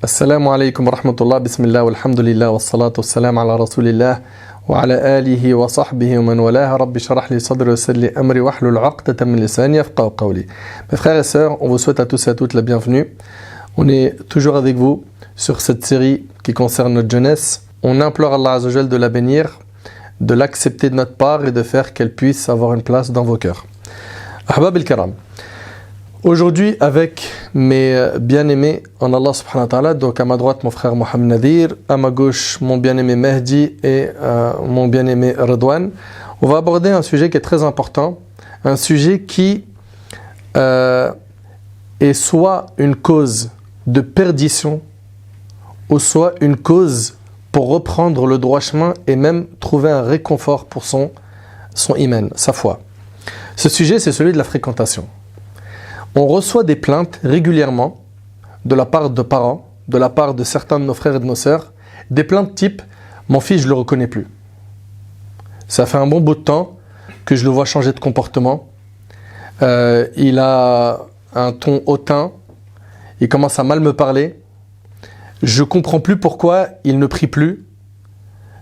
Assalamu alaikum wa rahmatullah, bismillah, walhamdulillah, wa salatu wa salam ala rasulillah, wa ala alihi wa sahbihi wa man walah, rabbi sharah li sadri wa salli amri wa hlul 'uqdatan min lisani yafqahu qawli. Mes frères et sœurs, on vous souhaite à tous et à toutes la bienvenue. On est toujours avec vous sur cette série qui concerne notre jeunesse. On implore Allah Azza wa Jal de la bénir, de l'accepter de notre part et de faire qu'elle puisse avoir une place dans vos cœurs. Ahbab al-Karam. Aujourd'hui, avec mes bien-aimés en Allah subhanahu wa ta'ala, donc à ma droite mon frère Mohamed Nadir, à ma gauche mon bien-aimé Mehdi et mon bien-aimé Redouane, on va aborder un sujet qui est très important, un sujet qui est soit une cause de perdition ou soit une cause pour reprendre le droit chemin et même trouver un réconfort pour son iman, sa foi. Ce sujet, c'est celui de la fréquentation. On reçoit des plaintes régulièrement de la part de parents, de la part de certains de nos frères et de nos sœurs, des plaintes type « mon fils, je ne le reconnais plus ». Ça fait un bon bout de temps que je le vois changer de comportement. Il a un ton hautain, il commence à mal me parler. Je ne comprends plus pourquoi il ne prie plus.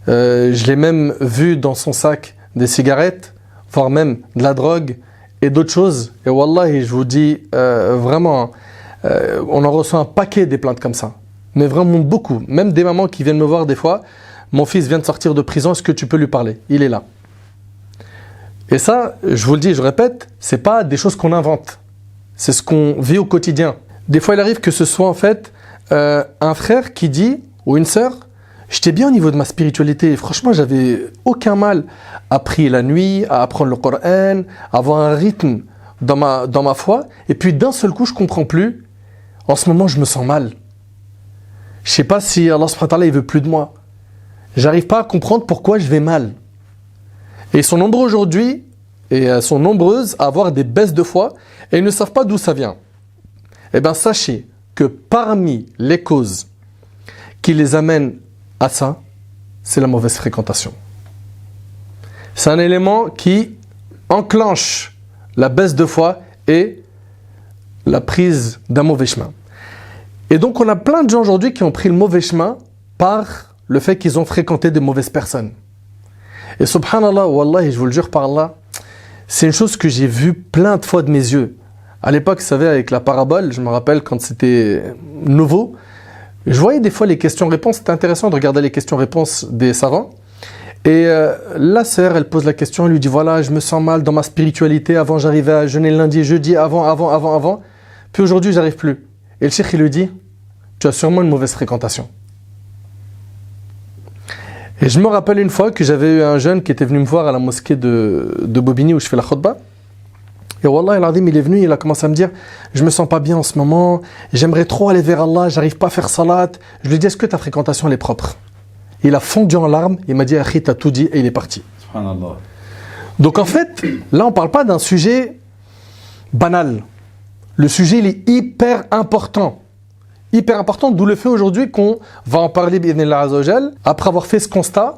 Je l'ai même vu dans son sac des cigarettes, voire même de la drogue, et d'autres choses, et wallahi, je vous dis vraiment, on en reçoit un paquet des plaintes comme ça, mais vraiment beaucoup, même des mamans qui viennent me voir des fois, mon fils vient de sortir de prison, est-ce que tu peux lui parler? Il est là. Et ça, je vous le dis, je répète, c'est pas des choses qu'on invente, c'est ce qu'on vit au quotidien. Des fois il arrive que ce soit en fait un frère qui dit, ou une sœur, j'étais bien au niveau de ma spiritualité, franchement j'avais aucun mal à prier la nuit, à apprendre le Coran, à avoir un rythme dans ma foi, et puis d'un seul coup je ne comprends plus, en ce moment je me sens mal. Je ne sais pas si Allah subhanahu wa ta'ala il veut plus de moi. J'arrive pas à comprendre pourquoi je vais mal. Et ils sont nombreux aujourd'hui, et elles sont nombreuses à avoir des baisses de foi, et ils ne savent pas d'où ça vient. Eh bien sachez que parmi les causes qui les amènent à ça, c'est la mauvaise fréquentation. C'est un élément qui enclenche la baisse de foi et la prise d'un mauvais chemin. Et donc on a plein de gens aujourd'hui qui ont pris le mauvais chemin par le fait qu'ils ont fréquenté de mauvaises personnes. Et subhanallah, wallahi, je vous le jure par Allah, c'est une chose que j'ai vue plein de fois de mes yeux. À l'époque, vous savez, avec la parabole, je me rappelle quand c'était nouveau, je voyais des fois les questions-réponses, c'était intéressant de regarder les questions-réponses des savants. Et la sœur, elle pose la question, elle lui dit, voilà, je me sens mal dans ma spiritualité, avant j'arrivais à jeûner le lundi et jeudi, avant. Puis aujourd'hui, j'arrive plus. Et le cheikh, il lui dit, tu as sûrement une mauvaise fréquentation. Et je me rappelle une fois que j'avais eu un jeune qui était venu me voir à la mosquée de Bobigny où je fais la khutbah. Et wallah, il est venu, il a commencé à me dire, je me sens pas bien en ce moment, j'aimerais trop aller vers Allah, j'arrive pas à faire salat. Je lui ai dit, est-ce que ta fréquentation elle est propre? Il a fondu en larmes, il m'a dit, Akhi, t'as tout dit, et il est parti. Subhanallah. Donc en fait, là on parle pas d'un sujet banal. Le sujet il est hyper important. Hyper important, d'où le fait aujourd'hui qu'on va en parler, bi'idhnillah azza wa jal. Après avoir fait ce constat,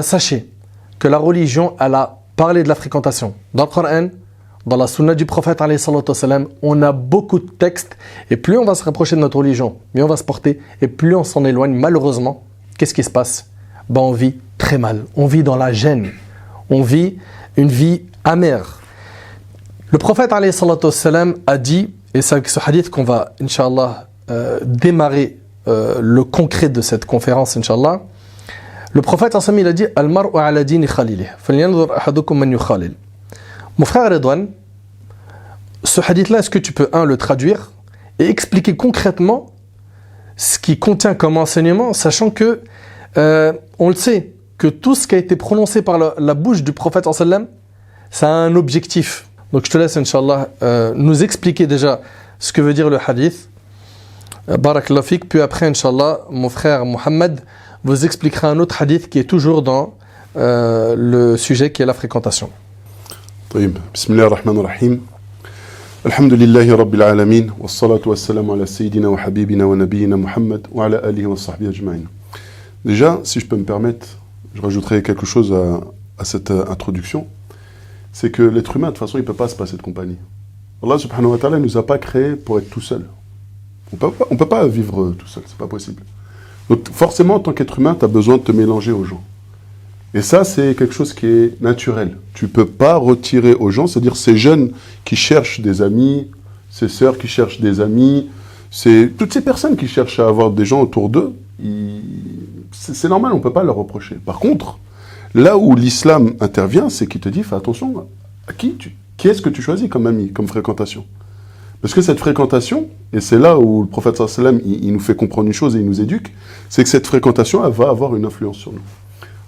sachez que la religion, elle a parlé de la fréquentation. Dans le Coran, dans la sunna du prophète, on a beaucoup de textes, et plus on va se rapprocher de notre religion, mieux on va se porter, et plus on s'en éloigne, malheureusement, qu'est-ce qui se passe? On vit très mal, on vit dans la gêne, on vit une vie amère. Le prophète a dit, et c'est avec ce hadith qu'on va, Inch'Allah, démarrer le concret de cette conférence, Inch'Allah. Le prophète il a dit, Al-mar'u ala dini khalilih, falyanzur ahadukum man yukhalil. Mon frère Redouane, ce hadith-là, est-ce que tu peux, le traduire et expliquer concrètement ce qui contient comme enseignement, sachant que, on le sait, que tout ce qui a été prononcé par la bouche du prophète, ça a un objectif. Donc je te laisse, Inch'Allah, nous expliquer déjà ce que veut dire le hadith. Barakallahu fik. Puis après, Inch'Allah, mon frère Mohamed vous expliquera un autre hadith qui est toujours dans le sujet qui est la fréquentation. طيب بسم الله الرحمن الرحيم الحمد لله رب العالمين والصلاة والسلام على سيدنا وحبيبنا ونبينا محمد وعلى آله وصحبه أجمعين. Déjà, si je peux me permettre, je rajouterai quelque chose à cette introduction, c'est que l'être humain, de toute façon, il ne peut pas se passer de compagnie. Allah subhanahu wa ta'ala ne nous a pas créés pour être tout seul. On peut pas vivre tout seul, c'est pas possible. Donc forcément, en tant qu'être humain, tu as besoin de te mélanger aux gens. Et ça, c'est quelque chose qui est naturel. Tu peux pas retirer aux gens, c'est-à-dire ces jeunes qui cherchent des amis, ces sœurs qui cherchent des amis, c'est toutes ces personnes qui cherchent à avoir des gens autour d'eux, c'est normal, on peut pas leur reprocher. Par contre, là où l'islam intervient, c'est qu'il te dit, fais attention, à qui est-ce que tu choisis comme ami, comme fréquentation? Parce que cette fréquentation, et c'est là où le prophète sallam il nous fait comprendre une chose et il nous éduque, c'est que cette fréquentation, elle va avoir une influence sur nous.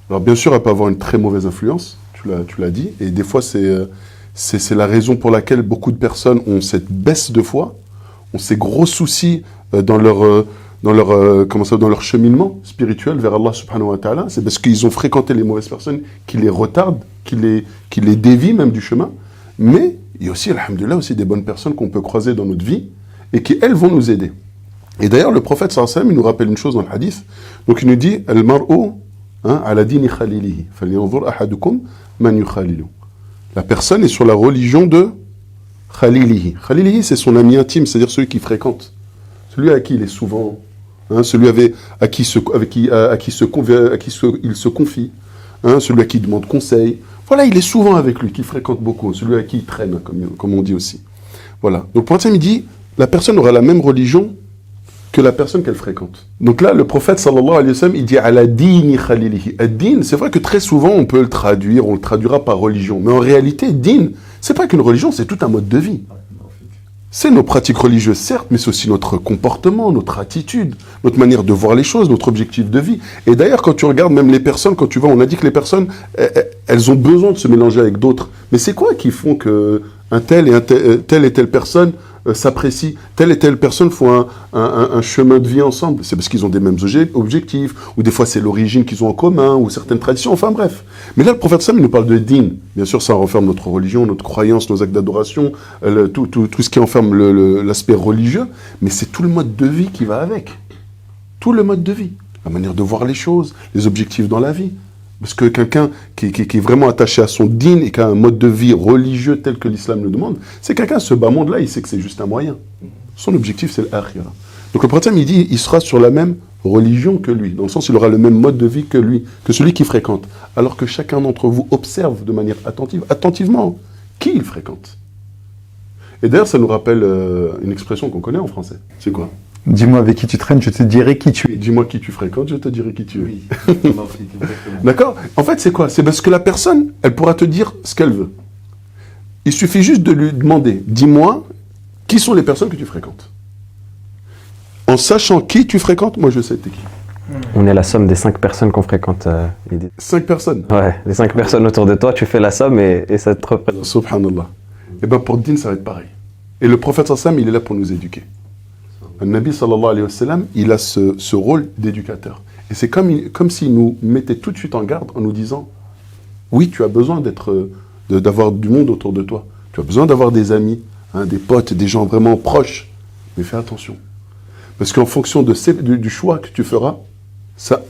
Alors bien sûr, elle peut avoir une très mauvaise influence, tu l'as dit, et des fois c'est la raison pour laquelle beaucoup de personnes ont cette baisse de foi, ont ces gros soucis dans leur cheminement spirituel vers Allah subhanahu wa ta'ala. C'est parce qu'ils ont fréquenté les mauvaises personnes qui les retardent, qui les dévient même du chemin. Mais il y a aussi, alhamdoulilah, aussi des bonnes personnes qu'on peut croiser dans notre vie et qui, elles, vont nous aider. Et d'ailleurs, le prophète sallallahu alayhi wa sallam, il nous rappelle une chose dans le hadith. Donc il nous dit, al-mar'u ala dini khalilihi, falyanzur ahadukum man yukhalilu. La personne est sur la religion de khalilihi. Khalilihi, c'est son ami intime, c'est-à-dire celui qui fréquente, celui à qui il est souvent, celui à qui il se confie, celui à qui il demande conseil. Voilà, il est souvent avec lui, qu'il fréquente beaucoup, celui à qui il traîne, comme on dit aussi. Voilà. Donc, pour l'instant, il dit, la personne aura la même religion que la personne qu'elle fréquente. Donc là, le prophète, sallallahu alayhi wa sallam, il dit, ala dini khalilihi. Ad-din, c'est vrai que très souvent, on peut le traduire, on le traduira par religion. Mais en réalité, din, c'est pas qu'une religion, c'est tout un mode de vie. C'est nos pratiques religieuses, certes, mais c'est aussi notre comportement, notre attitude, notre manière de voir les choses, notre objectif de vie. Et d'ailleurs, quand tu regardes même les personnes, quand tu vois, on a dit que les personnes, elles ont besoin de se mélanger avec d'autres. Mais c'est quoi qui font que telle et telle personne s'apprécient, telle et telle personne font un chemin de vie ensemble? C'est parce qu'ils ont des mêmes objectifs, ou des fois c'est l'origine qu'ils ont en commun, ou certaines traditions, enfin bref. Mais là, le prophète Sam, il nous parle de din. Bien sûr, ça renferme notre religion, notre croyance, nos actes d'adoration, tout ce qui enferme l'aspect religieux, mais c'est tout le mode de vie qui va avec. Tout le mode de vie, la manière de voir les choses, les objectifs dans la vie. Parce que quelqu'un qui est vraiment attaché à son din et qui a un mode de vie religieux tel que l'islam le demande, c'est quelqu'un, ce bas monde-là, il sait que c'est juste un moyen. Son objectif, c'est l'akhira. Donc le prophète, il dit, il sera sur la même religion que lui, dans le sens il aura le même mode de vie que lui, que celui qui fréquente. Alors que chacun d'entre vous observe de manière attentivement, qui il fréquente. Et d'ailleurs, ça nous rappelle une expression qu'on connaît en français. C'est quoi? Dis-moi avec qui tu traînes, je te dirai qui tu es. Dis-moi qui tu fréquentes, je te dirai qui tu es. Oui, D'accord? En fait, c'est quoi? C'est parce que la personne, elle pourra te dire ce qu'elle veut. Il suffit juste de lui demander, dis-moi, qui sont les personnes que tu fréquentes? En sachant qui tu fréquentes, moi je sais t'es qui. On est la somme des 5 personnes qu'on fréquente. 5 personnes? Ouais, les 5 personnes autour de toi, tu fais la somme et ça te représente. Subhanallah. Et bien pour Din, ça va être pareil. Et le prophète sallam, il est là pour nous éduquer. Le Nabi sallallahu alayhi wa sallam, il a ce rôle d'éducateur. Et c'est comme s'il nous mettait tout de suite en garde en nous disant, oui, tu as besoin d'avoir du monde autour de toi. Tu as besoin d'avoir des amis, des potes, des gens vraiment proches. Mais fais attention. Parce qu'en fonction du choix que tu feras, ça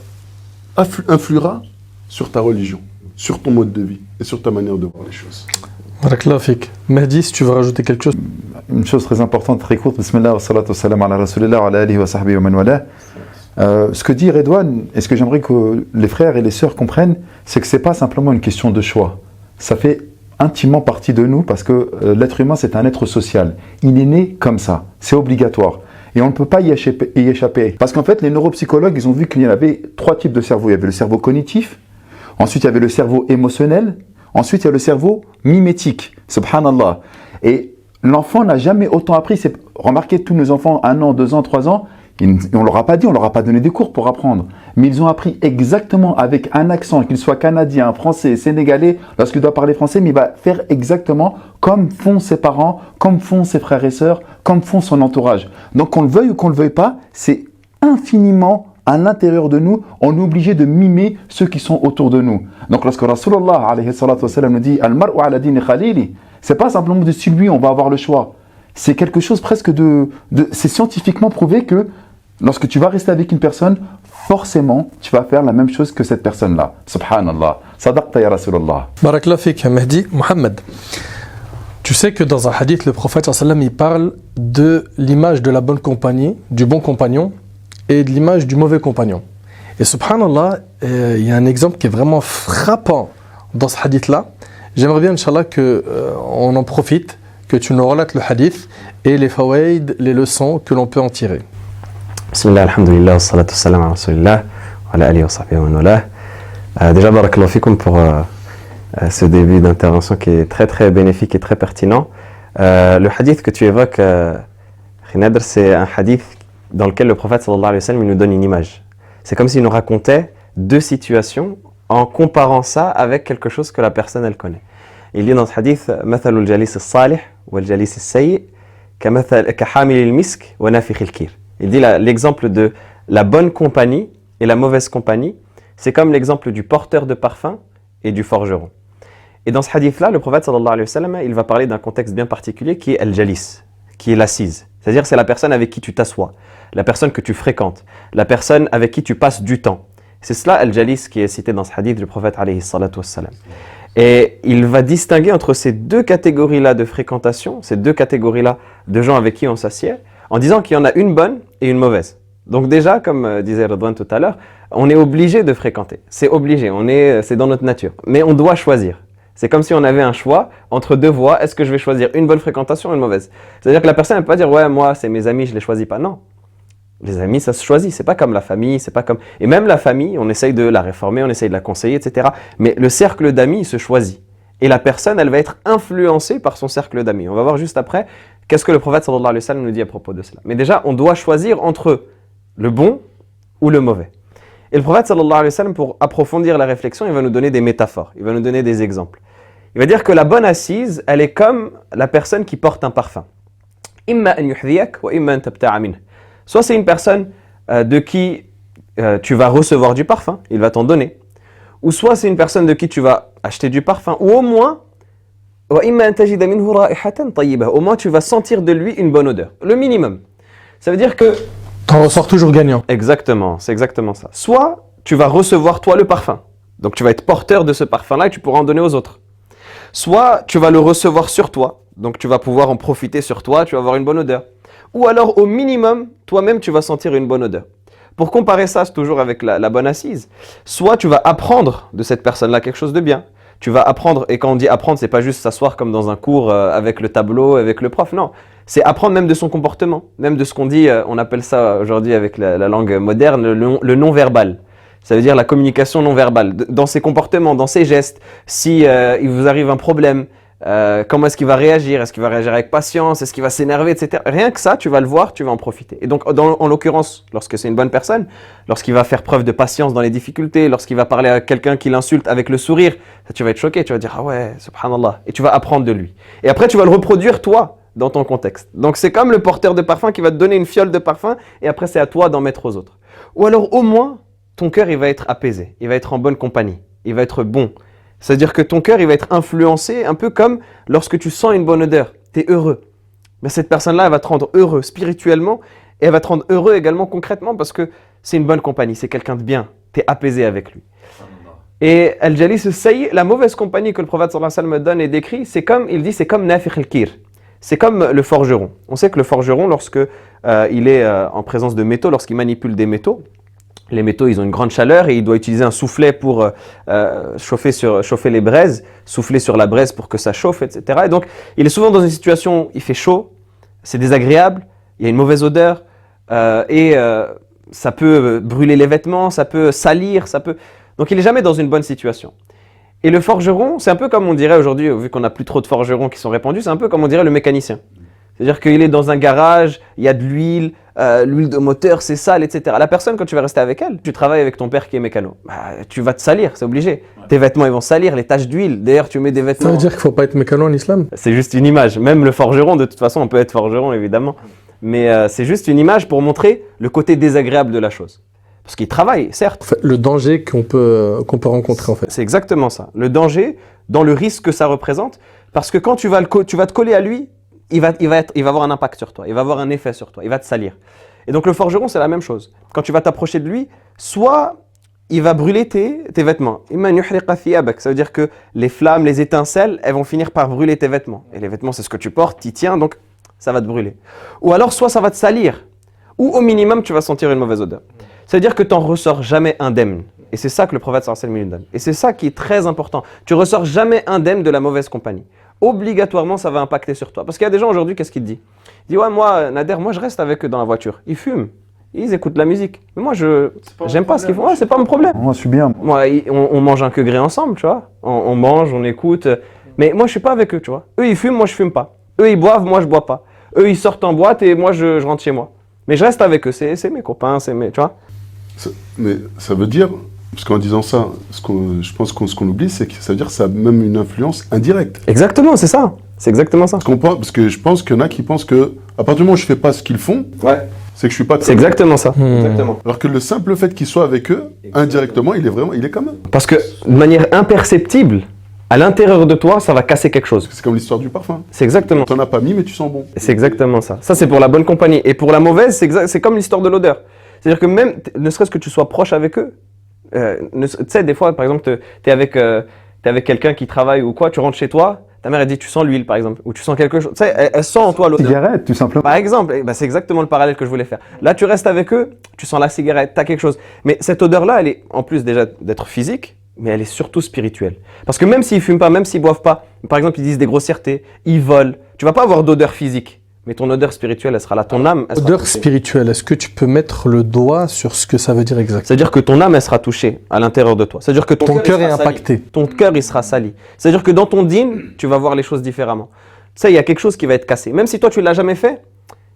influera sur ta religion, sur ton mode de vie et sur ta manière de voir les choses. Barakallahu fik. Mehdi, si tu veux rajouter quelque chose. Une chose très importante, très courte. Bismillah wa salatu wa salam ala rasulillah wa ala alihi wa sahbihi wa man wala. Ce que dit Redouane, et ce que j'aimerais que les frères et les sœurs comprennent, c'est que ce n'est pas simplement une question de choix. Ça fait intimement partie de nous parce que l'être humain, c'est un être social. Il est né comme ça. C'est obligatoire. Et on ne peut pas y échapper. Parce qu'en fait, les neuropsychologues, ils ont vu qu'il y avait 3 types de cerveau. Il y avait le cerveau cognitif, ensuite il y avait le cerveau émotionnel, ensuite il y a le cerveau mimétique. Subhanallah. Et l'enfant n'a jamais autant appris. Remarquez, tous nos enfants, 1 an, 2 ans, 3 ans, on ne leur a pas dit, on ne leur a pas donné des cours pour apprendre. Mais ils ont appris exactement avec un accent, qu'il soit canadien, français, sénégalais, lorsqu'il doit parler français, mais il va faire exactement comme font ses parents, comme font ses frères et sœurs, comme font son entourage. Donc qu'on le veuille ou qu'on ne le veuille pas, c'est infiniment à l'intérieur de nous, on est obligé de mimer ceux qui sont autour de nous. Donc lorsque Rasulullah alayhi salatu wa salam nous dit « Al-mar'u ala dini khalili », c'est pas simplement de si lui on va avoir le choix. C'est quelque chose presque c'est scientifiquement prouvé que lorsque tu vas rester avec une personne, forcément, tu vas faire la même chose que cette personne-là. Subhanallah. Sadaqta ya Rasulallah. Barakallahu fik, Mehdi. Mohamed, Tu sais que dans un hadith, le prophète sallallahu alayhi wa sallam, il parle de l'image de la bonne compagnie, du bon compagnon, et de l'image du mauvais compagnon. Et subhanallah, il y a un exemple qui est vraiment frappant dans ce hadith-là. J'aimerais bien, Inch'Allah, qu'on en profite, que tu nous relates le hadith et les fawaïd, les leçons que l'on peut en tirer. Bismillah, alhamdulillah, wa salatu wa salam ala rasulillah, wa ala alihi wa sahbihi wa man walah. Déjà, barakallahu fikum pour ce début d'intervention qui est très très bénéfique et très pertinent. Le hadith que tu évoques, Khinadr, c'est un hadith dans lequel le prophète sallallahu alayhi wa sallam nous donne une image. C'est comme s'il nous racontait deux situations en comparant ça avec quelque chose que la personne elle connaît. Il dit dans ce hadith مثل الجليس الصالح والجليس السيء كحامل المسك ونافخ الكير. Il dit l'exemple de la bonne compagnie et la mauvaise compagnie, c'est comme l'exemple du porteur de parfum et du forgeron. Et dans ce hadith-là, le prophète sallallahu alayhi wa sallam, il va parler d'un contexte bien particulier qui est al-jalis, qui est l'assise. C'est-à-dire c'est la personne avec qui tu t'assois, la personne que tu fréquentes, la personne avec qui tu passes du temps. C'est cela al-jalis qui est cité dans ce hadith du prophète alayhi salatu wassalam. Et il va distinguer entre ces deux catégories-là de fréquentation, ces deux catégories-là de gens avec qui on s'assied, en disant qu'il y en a une bonne et une mauvaise. Donc déjà, comme disait Redouane tout à l'heure, on est obligé de fréquenter. C'est obligé, c'est dans notre nature. Mais on doit choisir. C'est comme si on avait un choix entre deux voies. Est-ce que je vais choisir une bonne fréquentation ou une mauvaise? C'est-à-dire que la personne ne peut pas dire « Ouais, moi, c'est mes amis, je ne les choisis pas ». Non. Les amis, ça se choisit. C'est pas comme la famille, c'est pas comme... Et même la famille, on essaye de la réformer, on essaye de la conseiller, etc. Mais le cercle d'amis, il se choisit. Et la personne, elle va être influencée par son cercle d'amis. On va voir juste après qu'est-ce que le prophète sallallahu alayhi wa sallam nous dit à propos de cela. Mais déjà, on doit choisir entre le bon ou le mauvais. Et le prophète sallallahu alayhi wa sallam, pour approfondir la réflexion, il va nous donner des métaphores, il va nous donner des exemples. Il va dire que la bonne assise, elle est comme la personne qui porte un parfum. Imma an yuhdhiyak wa imma an tabta'a minh. Soit c'est une personne de qui tu vas recevoir du parfum, il va t'en donner. Ou soit c'est une personne de qui tu vas acheter du parfum. Ou au moins, wa imma an tajida minhu ra'ihatan tayyibah. Au moins tu vas sentir de lui une bonne odeur. Le minimum. Ça veut dire que... T'en ressors toujours gagnant. Exactement, c'est exactement ça. Soit tu vas recevoir toi le parfum. Donc tu vas être porteur de ce parfum-là et tu pourras en donner aux autres. Soit tu vas le recevoir sur toi. Donc tu vas pouvoir en profiter sur toi, tu vas avoir une bonne odeur. Ou alors au minimum, toi-même tu vas sentir une bonne odeur. Pour comparer ça, c'est toujours avec la bonne assise. Soit tu vas apprendre de cette personne-là quelque chose de bien. Tu vas apprendre, et quand on dit apprendre, c'est pas juste s'asseoir comme dans un cours avec le tableau, avec le prof, non. C'est apprendre même de son comportement, même de ce qu'on dit, on appelle ça aujourd'hui avec la langue moderne, le non-verbal. Ça veut dire la communication non-verbale, dans ses comportements, dans ses gestes. Si il vous arrive un problème, comment est-ce qu'il va réagir? Est-ce qu'il va réagir avec patience? Est-ce qu'il va s'énerver, etc. Rien que ça, tu vas le voir, tu vas en profiter. Et donc, en l'occurrence, lorsque c'est une bonne personne, lorsqu'il va faire preuve de patience dans les difficultés, lorsqu'il va parler à quelqu'un qui l'insulte avec le sourire, tu vas être choqué, tu vas dire « Ah ouais, subhanallah ». Et tu vas apprendre de lui. Et après, tu vas le reproduire toi, dans ton contexte. Donc, c'est comme le porteur de parfum qui va te donner une fiole de parfum et après, c'est à toi d'en mettre aux autres. Ou alors, au moins, ton cœur, il va être apaisé, il va être en bonne compagnie, il va être bon. C'est-à-dire que ton cœur, il va être influencé un peu comme lorsque tu sens une bonne odeur, tu es heureux. Mais cette personne-là, elle va te rendre heureux spirituellement et elle va te rendre heureux également concrètement parce que c'est une bonne compagnie, c'est quelqu'un de bien, tu es apaisé avec lui. Et Al-Jalis al-Sayyi, la mauvaise compagnie que le prophète sallallahu alayhi wa sallam donne et décrit, c'est comme, il dit, c'est comme Nafikh al-Kir. C'est comme le forgeron. On sait que le forgeron, lorsque il est en présence de métaux, lorsqu'il manipule des métaux, les métaux, ils ont une grande chaleur et il doit utiliser un soufflet pour chauffer les braises, souffler sur la braise pour que ça chauffe, etc. Et donc, il est souvent dans une situation, il fait chaud, c'est désagréable, il y a une mauvaise odeur et ça peut brûler les vêtements, ça peut salir, ça peut... Donc, il n'est jamais dans une bonne situation. Et le forgeron, c'est un peu comme on dirait aujourd'hui, vu qu'on n'a plus trop de forgerons qui sont répandus, c'est un peu comme on dirait le mécanicien. C'est-à-dire qu'il est dans un garage, il y a de l'huile de moteur, c'est sale, etc. La personne, quand tu vas rester avec elle, tu travailles avec ton père qui est mécano, tu vas te salir, c'est obligé. Ouais. Tes vêtements, ils vont salir, les taches d'huile. D'ailleurs, tu mets des vêtements... Ça veut dire qu'il ne faut pas être mécano en islam? C'est juste une image. Même le forgeron, de toute façon, on peut être forgeron, évidemment. Mais c'est juste une image pour montrer le côté désagréable de la chose. Parce qu'il travaille, certes. En fait, le danger qu'on peut rencontrer, en fait. C'est exactement ça. Le danger, dans le risque que ça représente, parce que quand tu vas te coller à lui, il va avoir un impact sur toi, il va avoir un effet sur toi, il va te salir. Et donc le forgeron, c'est la même chose. Quand tu vas t'approcher de lui, soit il va brûler tes vêtements. Ça veut dire que les flammes, les étincelles, elles vont finir par brûler tes vêtements. Et les vêtements, c'est ce que tu portes, tu tiens, donc ça va te brûler. Ou alors, soit ça va te salir, ou au minimum, tu vas sentir une mauvaise odeur. Ça veut dire que tu n'en ressors jamais indemne. Et c'est ça que le prophète sallallahu alayhi wa sallam nous donne. Et c'est ça qui est très important. Tu ressors jamais indemne de la mauvaise compagnie. Obligatoirement, ça va impacter sur toi. Parce qu'il y a des gens aujourd'hui, qu'est-ce qu'ils te disent? Ils disent, ouais, moi, Nader, moi, je reste avec eux dans la voiture. Ils fument. Ils écoutent de la musique. Mais moi, j'aime pas ce qu'ils font. Ouais, c'est pas mon problème. Moi, je suis bien. Moi, on mange un que gré ensemble, tu vois. On mange, on écoute. Mais moi, je suis pas avec eux, tu vois. Eux, ils fument, moi, je fume pas. Eux, ils boivent, moi, je bois pas. Eux, ils sortent en boîte et moi, je rentre chez moi. Mais je reste avec eux. C'est mes copains, c'est mes, tu vois. Mais ça veut dire, parce qu'en disant ça, je pense ce qu'on oublie, c'est que ça veut dire que ça a même une influence indirecte. Exactement, c'est ça. C'est exactement ça. Parce que je pense qu'il y en a qui pensent que, à partir du moment où je fais pas ce qu'ils font, Ouais. c'est que je suis pas. C'est exactement ça. Exactement. Alors que le simple fait qu'il soit avec eux, indirectement, il est quand même. Parce que de manière imperceptible, à l'intérieur de toi, ça va casser quelque chose. C'est comme l'histoire du parfum. C'est exactement. T'en as pas mis, mais tu sens bon. C'est exactement ça. Ça, c'est pour la bonne compagnie. Et pour la mauvaise, c'est comme l'histoire de l'odeur. C'est-à-dire que même, ne serait-ce que tu sois proche avec eux, tu sais, des fois, par exemple, t'es avec quelqu'un qui travaille ou quoi, tu rentres chez toi, ta mère, elle dit, tu sens l'huile, par exemple, ou tu sens quelque chose. Tu sais, elle sent en toi l'odeur. Cigarette, tout simplement. Par exemple, c'est exactement le parallèle que je voulais faire. Là, tu restes avec eux, tu sens la cigarette, tu as quelque chose. Mais cette odeur-là, elle est, en plus déjà d'être physique, mais elle est surtout spirituelle. Parce que même s'ils fument pas, même s'ils boivent pas, par exemple, ils disent des grossièretés, ils volent, tu vas pas avoir d'odeur physique. Mais ton odeur spirituelle, elle sera là. Ton âme, elle sera Odeur touchée. spirituelle, est-ce que tu peux mettre le doigt sur ce que ça veut dire exactement? C'est-à-dire que ton âme, elle sera touchée à l'intérieur de toi. C'est-à-dire que Ton cœur il est sera impacté. sali. Ton cœur, il sera sali. C'est-à-dire que dans ton dîn, tu vas voir les choses différemment. Tu sais, il y a quelque chose qui va être cassé. Même si toi, tu ne l'as jamais fait,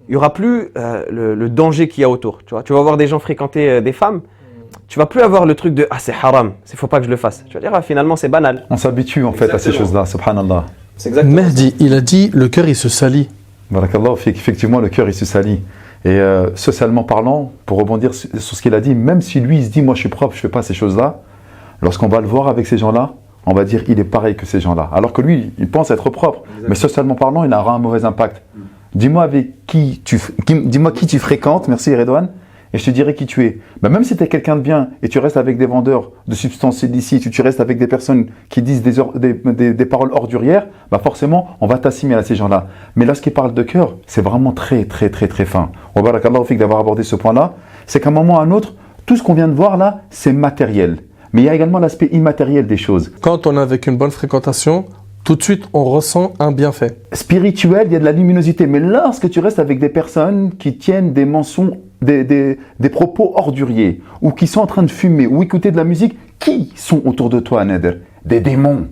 il n'y aura plus le danger qu'il y a autour. Tu vas voir des gens fréquenter des femmes. Tu vas plus avoir le truc de « Ah, c'est haram, il ne faut pas que je le fasse ». Tu vas dire « Ah, finalement, c'est banal ». On s'habitue en fait à ces choses-là, subhanallah. C'est exactement Mehdi, il a dit le cœur il se salit. Barakallah, effectivement, le cœur il se salit. Et socialement parlant, pour rebondir sur ce qu'il a dit, même si lui il se dit moi je suis propre, je fais pas ces choses-là, lorsqu'on va le voir avec ces gens-là, on va dire il est pareil que ces gens-là. Alors que lui, il pense être propre, mais socialement parlant, il aura un mauvais impact. Dis-moi qui tu fréquentes, merci Redouane, et je te dirai qui tu es. Ben, même si tu es quelqu'un de bien et tu restes avec des vendeurs de substances illicites ou tu restes avec des personnes qui disent des paroles ordurières, ben forcément, on va t'assimiler à ces gens-là. Mais lorsqu'ils parlent de cœur, c'est vraiment très, très, très, très fin. Wa barakallahu fik d'avoir abordé ce point-là. C'est qu'à un moment ou à un autre, tout ce qu'on vient de voir là, c'est matériel. Mais il y a également l'aspect immatériel des choses. Quand on est avec une bonne fréquentation, tout de suite on ressent un bienfait. Spirituel, il y a de la luminosité. Mais lorsque tu restes avec des personnes qui tiennent des mensonges, des propos orduriers, ou qui sont en train de fumer, ou écouter de la musique, qui sont autour de toi, Nader? Des démons.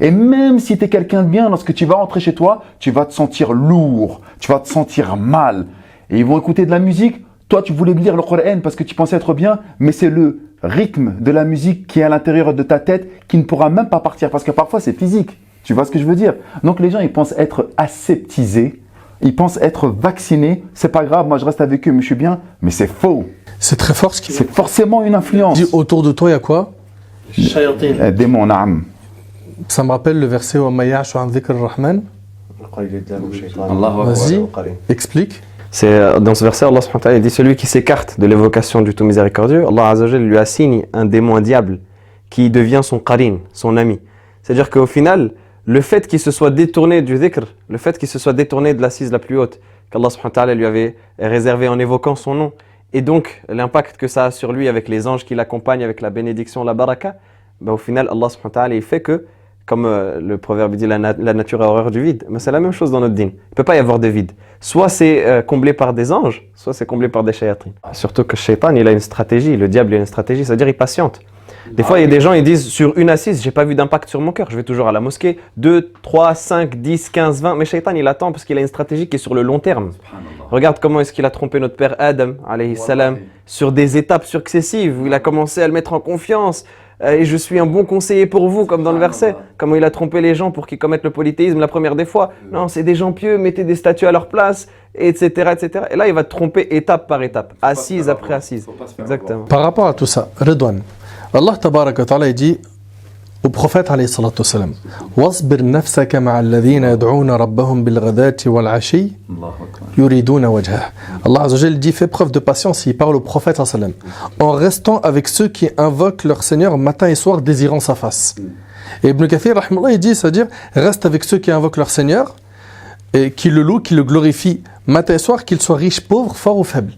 Et même si tu es quelqu'un de bien, lorsque tu vas rentrer chez toi, tu vas te sentir lourd, tu vas te sentir mal. Et ils vont écouter de la musique. Toi, tu voulais lire le Coran parce que tu pensais être bien, mais c'est le rythme de la musique qui est à l'intérieur de ta tête qui ne pourra même pas partir, parce que parfois c'est physique. Tu vois ce que je veux dire? Donc les gens, ils pensent être aseptisés, ils pensent être vaccinés. C'est pas grave, moi je reste avec eux, mais je suis bien. Mais c'est faux. C'est très fort ce qu'il C'est forcément une influence. dit. Autour de toi, il y a quoi? Démon, naam. Ça me rappelle le verset wa ma ya'shu an dhikr ar-Rahman. Vas-y, explique. C'est dans ce verset, Allah subhanahu wa ta'ala dit celui qui s'écarte de l'évocation du tout miséricordieux, Allah azza wa jalla lui assigne un démon, un diable, qui devient son qarin, son ami. C'est-à-dire qu'au final, le fait qu'il se soit détourné du dhikr, le fait qu'il se soit détourné de l'assise la plus haute, qu'Allah subhanahu wa ta'ala lui avait réservé en évoquant son nom, et donc l'impact que ça a sur lui avec les anges qui l'accompagnent, avec la bénédiction, la baraka, au final, Allah subhanahu wa ta'ala il fait que, comme le proverbe dit, la nature a horreur du vide. Mais c'est la même chose dans notre dîn. Il ne peut pas y avoir de vide. Soit c'est comblé par des anges, soit c'est comblé par des shayatin. Surtout que le shaitan, il a une stratégie. Le diable, il a une stratégie, c'est-à-dire il patiente. Des fois, il y a des gens, ils disent, sur une assise, j'ai pas vu d'impact sur mon cœur. Je vais toujours à la mosquée. 2, 3, 5, 10, 15, 20. Mais shaitan, il attend parce qu'il a une stratégie qui est sur le long terme. Regarde comment est-ce qu'il a trompé notre père Adam, alayhi salam, sur des étapes successives où il a commencé à le mettre en confiance. Et je suis un bon conseiller pour vous, comme dans le verset. Comment il a trompé les gens pour qu'ils commettent le polythéisme la première des fois. Non, c'est des gens pieux, mettez des statues à leur place, etc., etc. Et là, il va te tromper étape par étape, assise après assise. Exactement. Par rapport à tout ça, Redouane, Allah tabaraka wa ta'ala il dit au prophète alayhi salatu wassalam. Wasbir nafsaka ma'a alladhina yad'una rabbahum bil ghadati wal 'ashi yuriduna wajhah. Allah Azza wa Jalla dit fais preuve de patience, il parle au prophète sallam en restant avec ceux qui invoquent leur Seigneur matin et soir désirant sa face. Et Ibn Kathir rahimahullah il dit, c'est-à-dire reste avec ceux qui invoquent leur Seigneur et qui le louent, qui le glorifient matin et soir, qu'ils soient riches, pauvres, forts ou faibles.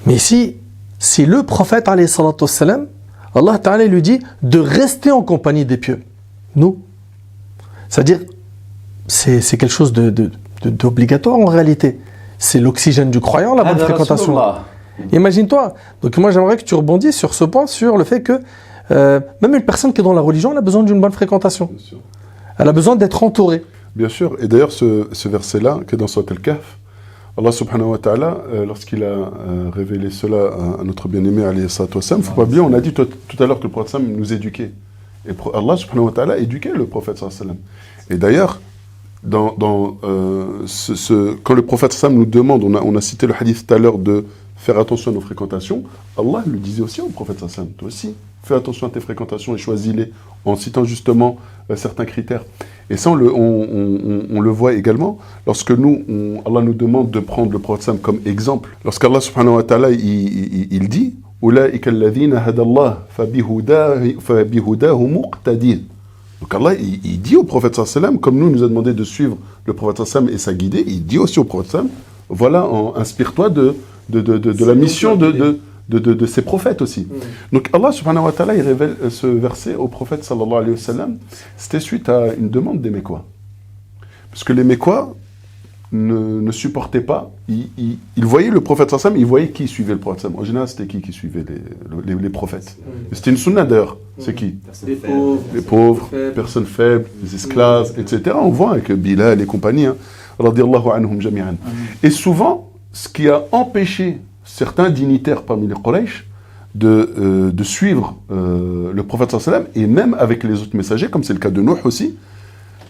Mais ici, c'est le prophète alayhi salatu wassalam, Allah Ta'ala lui dit de rester en compagnie des pieux. Nous. C'est-à-dire, c'est quelque chose d'obligatoire en réalité. C'est l'oxygène du croyant, la bonne fréquentation. Imagine-toi. Donc moi j'aimerais que tu rebondisses sur ce point, sur le fait que même une personne qui est dans la religion, elle a besoin d'une bonne fréquentation. Elle a besoin d'être entourée. Bien sûr. Et d'ailleurs, ce verset-là, qui est dans Surat Al-Kahf, Allah subhanahu wa ta'ala, lorsqu'il a révélé cela à notre bien-aimé alayhi salatu wassalam, il ne faut pas oublier, on a dit tout à l'heure que le prophète sallam nous éduquait. Et Allah subhanahu wa ta'ala éduquait le prophète sallam. Et d'ailleurs, quand le prophète sallam nous demande, on a cité le hadith tout à l'heure de faire attention à nos fréquentations, Allah le disait aussi au prophète sallam, toi aussi, fais attention à tes fréquentations et choisis-les en citant justement certains critères. Et ça, on le voit également lorsque Allah nous demande de prendre le prophète sallam comme exemple. Lorsqu'Allah subhanahu wa ta'ala, il dit « Ulaika alladhina hadallah fabihudahu muqtadi » Donc Allah, il dit au prophète sallam, comme nous a demandé de suivre le prophète sallam et sa guidée, il dit aussi au prophète sallam, voilà, inspire-toi de la mission de ces prophètes aussi. Donc Allah subhanahu wa ta'ala, il révèle ce verset au prophète sallallahu alayhi wa sallam. C'était suite à une demande des Mécois. Parce que les Mécois ne supportaient pas, ils voyaient le prophète sallallahu alayhi wa sallam, ils voyaient qui suivait le prophète sallallahu alayhi wa sallam. En général, c'était qui suivait les prophètes. C'était une sunna d'ailleurs. C'est qui? Les pauvres, personnes faibles, les esclaves, etc. On voit avec Bilal et compagnie, hein, radiyallahu anhum jami'an. Et souvent, ce qui a empêché certains dignitaires parmi les Quraysh de suivre le prophète sallallahu alayhi wa sallam, et même avec les autres messagers, comme c'est le cas de Nuh aussi,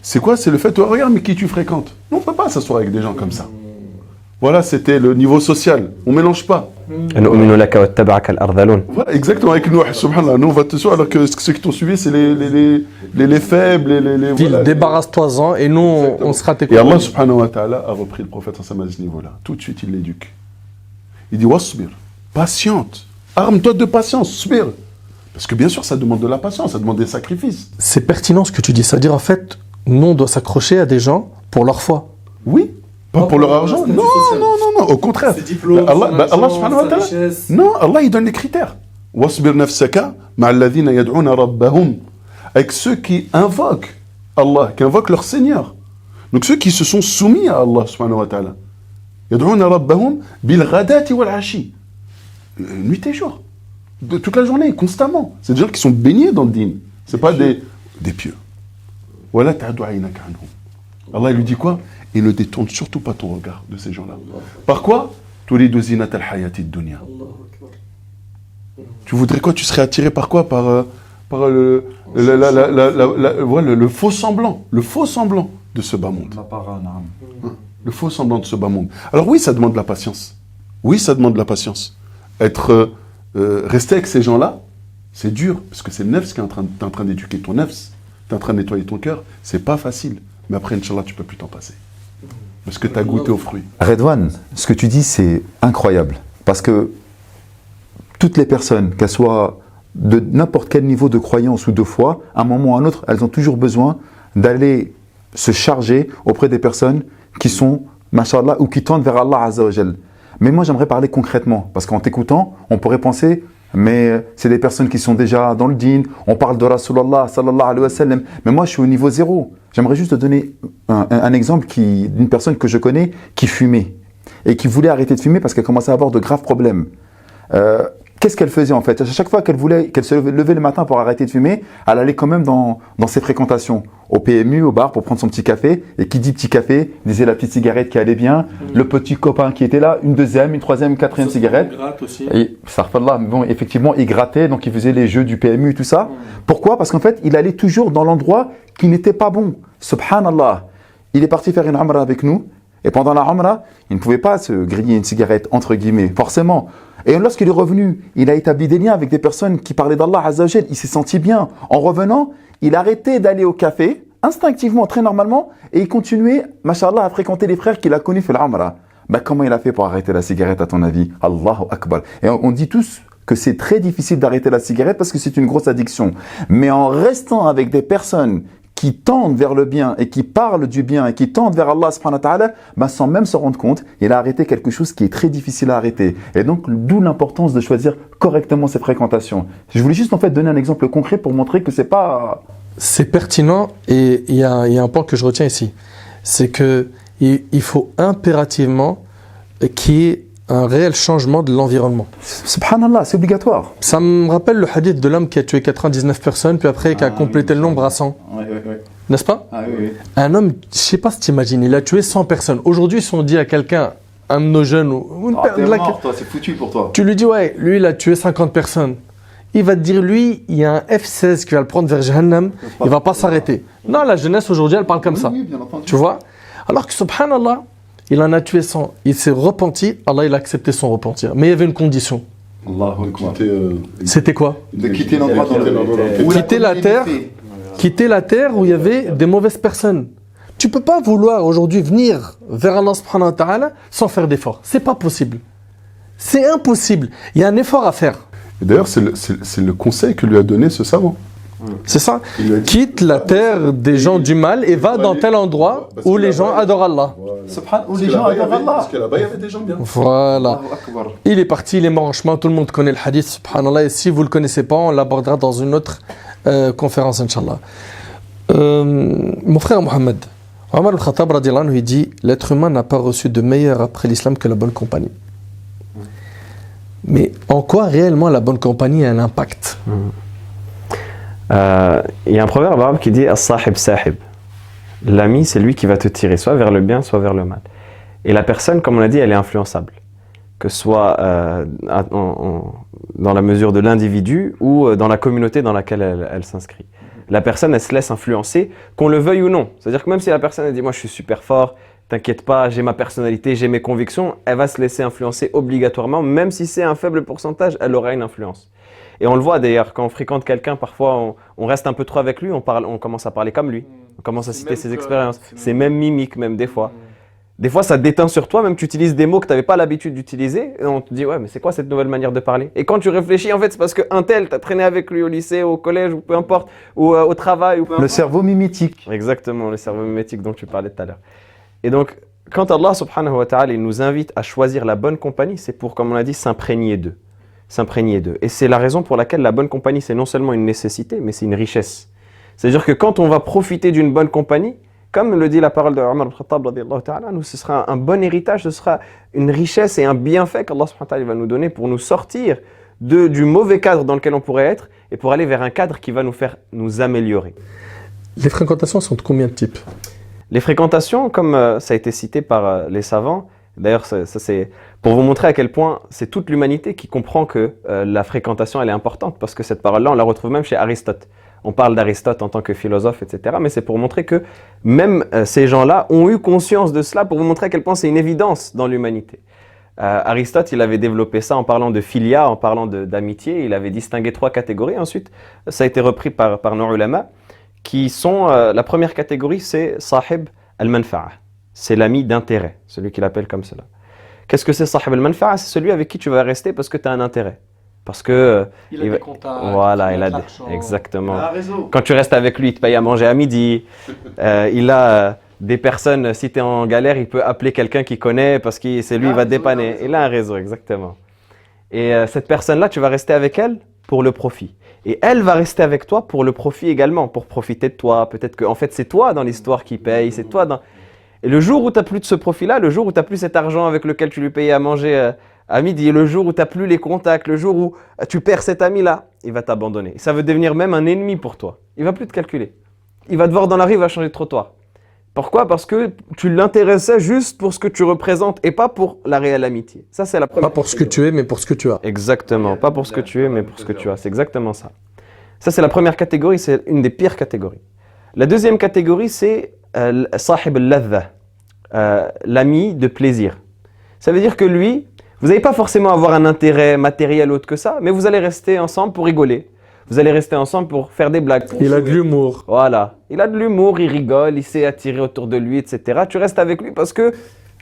c'est quoi? C'est le fait, oh, regarde, mais qui tu fréquentes? On ne peut pas s'asseoir avec des gens comme ça. Voilà, c'était le niveau social. On ne mélange pas. Voilà, exactement, avec Nuh, subhanallah. Nous, on va te suivre, alors que ceux qui t'ont suivi, c'est les faibles, les voilà. Débarrasse-toi-en, et nous, on sera tes Et Allah, subhanahu wa ta'ala, a repris le prophète sallallahu alayhi wa sallam à ce niveau-là. Tout de suite, il l'éduque. Il dit, wasbir, patiente, arme-toi de patience, subir. Parce que bien sûr, ça demande de la patience, ça demande des sacrifices. C'est pertinent ce que tu dis, c'est-à-dire en fait, nous on doit s'accrocher à des gens pour leur foi. Oui, pas pour leur argent. Non, au contraire. Allah subhanahu wa ta'ala, non, Allah il donne les critères. Wasbir nafsaka ma'alladhina yad'una rabbahum. Avec ceux qui invoquent Allah, qui invoquent leur Seigneur. Donc ceux qui se sont soumis à Allah subhanahu wa ta'ala. Yad'una rabbahum bil ghadati wal 'ashi. Nuit et jour. Toute la journée, constamment. C'est des gens qui sont baignés dans le din. C'est pas des pieux. Wala ta'du 'aynaka anhum. Allah il lui dit quoi? Il ne détourne surtout pas ton regard de ces gens-là. Par quoi? Turidu zinata al-hayati ad-dunya. Tu voudrais quoi? Tu serais attiré par quoi? Par le faux semblant. Le faux semblant de ce bas monde. Le faux semblant de ce bas monde. Alors oui, ça demande de la patience. Oui, ça demande de la patience. Rester avec ces gens-là, c'est dur. Parce que c'est le nefs qui est en train d'éduquer ton nefs. Tu es en train de nettoyer ton cœur. C'est pas facile. Mais après, Inch'Allah, tu peux plus t'en passer. Parce que tu as goûté aux fruits. Redouane, ce que tu dis, c'est incroyable. Parce que toutes les personnes, qu'elles soient de n'importe quel niveau de croyance ou de foi, à un moment ou à un autre, elles ont toujours besoin d'aller se charger auprès des personnes qui sont, mashallah, ou qui tendent vers Allah Azza wa Jal. Mais moi, j'aimerais parler concrètement. Parce qu'en t'écoutant, on pourrait penser, mais c'est des personnes qui sont déjà dans le din, on parle de Rasulallah sallallahu alayhi wa sallam. Mais moi, je suis au niveau zéro. J'aimerais juste te donner un exemple d'une personne que je connais qui fumait et qui voulait arrêter de fumer parce qu'elle commençait à avoir de graves problèmes. Qu'est-ce qu'elle faisait en fait? À chaque fois qu'elle se levait le matin pour arrêter de fumer, elle allait quand même dans ses fréquentations, au PMU, au bar pour prendre son petit café. Et qui dit petit café, disait la petite cigarette qui allait bien, le petit copain qui était là, une deuxième, une troisième, une quatrième cigarette. Il gratte aussi. Et ça refait là, mais bon, effectivement, il grattait, donc il faisait les jeux du PMU et tout ça. Pourquoi? Parce qu'en fait, il allait toujours dans l'endroit qui n'était pas bon. Subhanallah. Il est parti faire une umrah avec nous. Et pendant la umrah, il ne pouvait pas se griller une cigarette, entre guillemets. Forcément, Et lorsqu'il est revenu, il a établi des liens avec des personnes qui parlaient d'Allah Azza wa Jal. Il s'est senti bien. En revenant, il a arrêté d'aller au café, instinctivement, très normalement, et il continuait, mashallah, à fréquenter les frères qu'il a connus fil Amra. Ben, comment il a fait pour arrêter la cigarette, à ton avis? Allahu Akbar. Et on dit tous que c'est très difficile d'arrêter la cigarette parce que c'est une grosse addiction. Mais en restant avec des personnes qui tendent vers le bien et qui parlent du bien et qui tendent vers Allah subhanahu wa ta'ala, ben sans même se rendre compte, il a arrêté quelque chose qui est très difficile à arrêter. Et donc, d'où l'importance de choisir correctement ses fréquentations. Je voulais juste en fait donner un exemple concret pour montrer que c'est pas... C'est pertinent et il y a un point que je retiens ici. C'est que il faut impérativement qu'il y ait un réel changement de l'environnement. Subhanallah, c'est obligatoire. Ça me rappelle le hadith de l'homme qui a tué 99 personnes, puis après qui a complété le nombre à 100. Oui. N'est-ce pas? Oui. Un homme, je sais pas si tu imagines, il a tué 100 personnes. Aujourd'hui, si on dit à quelqu'un, un de nos jeunes, ou une T'es mort, toi, c'est foutu pour toi. tu lui dis, ouais, lui, il a tué 50 personnes. Il va te dire, lui, il y a un F-16 qui va le prendre vers Jahannam, il va pas s'arrêter. Non, la jeunesse aujourd'hui, elle parle comme ça. Oui, bien entendu. Tu vois? Alors que, subhanallah, il en a tué 100. Il s'est repenti, Allah, il a accepté son repentir. Mais il y avait une condition. Allahu Akbar. C'était quoi? De quitter l'endroit dans De quitter la terre. Quitter la terre où il y avait des mauvaises personnes. Tu peux pas vouloir aujourd'hui venir vers Allah subhanahu wa ta'ala sans faire d'effort. C'est pas possible. C'est impossible. Il y a un effort à faire. Et d'ailleurs, c'est le conseil que lui a donné ce savant. C'est ça. Il lui a dit, Quitte la terre des gens du mal et va dans tel endroit où les gens adorent Allah. Où les gens adorent Allah. Parce que là-bas, il y avait des gens bien. Voilà. Allahu Akbar. Il est parti, il est mort en chemin. Tout le monde connaît le hadith, subhanallah. Et si vous ne le connaissez pas, on l'abordera dans une autre conférence, Inch'Allah. Mon frère Mohamed, Omar al-Khattab, radiallahu anhu, il dit « L'être humain n'a pas reçu de meilleur après l'islam que la bonne compagnie. » Mais en quoi réellement la bonne compagnie a un impact? Il y a un proverbe arabe qui dit « As-sahib sahib ». L'ami, c'est lui qui va te tirer soit vers le bien, soit vers le mal. Et la personne, comme on l'a dit, elle est influençable. Que ce soit dans la mesure de l'individu ou dans la communauté dans laquelle elle s'inscrit. La personne, elle se laisse influencer, qu'on le veuille ou non. C'est-à-dire que même si la personne elle dit « Moi, je suis super fort, t'inquiète pas, j'ai ma personnalité, j'ai mes convictions », elle va se laisser influencer obligatoirement. Même si c'est un faible pourcentage, elle aura une influence. Et on le voit d'ailleurs, quand on fréquente quelqu'un, parfois on reste un peu trop avec lui, on commence à parler comme lui. On commence à citer ses expériences. C'est même mimique, même des fois. Des fois, ça déteint sur toi, même tu utilises des mots que tu n'avais pas l'habitude d'utiliser. Et on te dit, ouais, mais c'est quoi cette nouvelle manière de parler? Et quand tu réfléchis, en fait, c'est parce qu'un tel, tu as traîné avec lui au lycée, au collège, ou peu importe, ou au travail. Ou peu Le importe. cerveau mimétique. Exactement, le cerveau mimétique dont tu parlais tout à l'heure. Et donc, quand Allah subhanahu wa ta'ala, il nous invite à choisir la bonne compagnie, c'est pour, comme on l'a dit, s'imprégner d'eux. S'imprégner d'eux. Et c'est la raison pour laquelle la bonne compagnie, c'est non seulement une nécessité, mais c'est une richesse. C'est-à-dire que quand on va profiter d'une bonne compagnie, comme le dit la parole de Omar al-Khattab, ce sera un bon héritage, ce sera une richesse et un bienfait qu'Allah subhanahu wa ta'ala va nous donner pour nous sortir du mauvais cadre dans lequel on pourrait être et pour aller vers un cadre qui va nous faire nous améliorer. Les fréquentations sont de combien de types? Les fréquentations, comme ça a été cité par les savants, d'ailleurs ça c'est pour vous montrer à quel point c'est toute l'humanité qui comprend que la fréquentation elle est importante, parce que cette parole-là on la retrouve même chez Aristote. On parle d'Aristote en tant que philosophe, etc. Mais c'est pour montrer que même ces gens-là ont eu conscience de cela, pour vous montrer à quel point c'est une évidence dans l'humanité. Aristote, il avait développé ça en parlant de philia, en parlant d'amitié. Il avait distingué 3 catégories. Ensuite, ça a été repris par nos ulama, qui sont, la première catégorie, c'est sahib al-manfa'a. C'est l'ami d'intérêt, celui qu'il appelle comme cela. Qu'est-ce que c'est sahib al-manfa'a? C'est celui avec qui tu vas rester parce que tu as un intérêt. Parce que Il a des contacts. voilà, il il a a de l'argent. exactement. Il a un réseau. Quand tu restes avec lui, il te paye à manger à midi. Il a des personnes, si tu es en galère, il peut appeler quelqu'un qu'il connaît parce que c'est lui, il va te dépanner. Il a un réseau, exactement. Et cette personne-là, tu vas rester avec elle pour le profit. Et elle va rester avec toi pour le profit également, pour profiter de toi. Peut-être que en fait, c'est toi dans l'histoire qui paye, c'est toi dans... Et le jour où tu n'as plus de ce profit-là, le jour où tu n'as plus cet argent avec lequel tu lui payais à manger à midi, le jour où tu n'as plus les contacts, le jour où tu perds cet ami-là, il va t'abandonner. Ça veut devenir même un ennemi pour toi. Il va plus te calculer. Il va te voir dans la rue, il va changer de trottoir. Pourquoi? Parce que tu l'intéressais juste pour ce que tu représentes et pas pour la réelle amitié. Ça, c'est la première. Pas pour ce que tu es, mais pour ce que tu as. Exactement. Pas pour ce que tu es, mais pour ce que tu as. C'est exactement ça. Ça, c'est la première catégorie. C'est une des pires catégories. La deuxième catégorie, c'est sahib al-ladha, l'ami de plaisir. Ça veut dire que lui, Vous n'allez pas forcément avoir un intérêt matériel autre que ça, mais vous allez rester ensemble pour rigoler. Vous allez rester ensemble pour faire des blagues. Il a de l'humour. Voilà. Il a de l'humour, il rigole, il sait attirer autour de lui, etc. Tu restes avec lui parce que...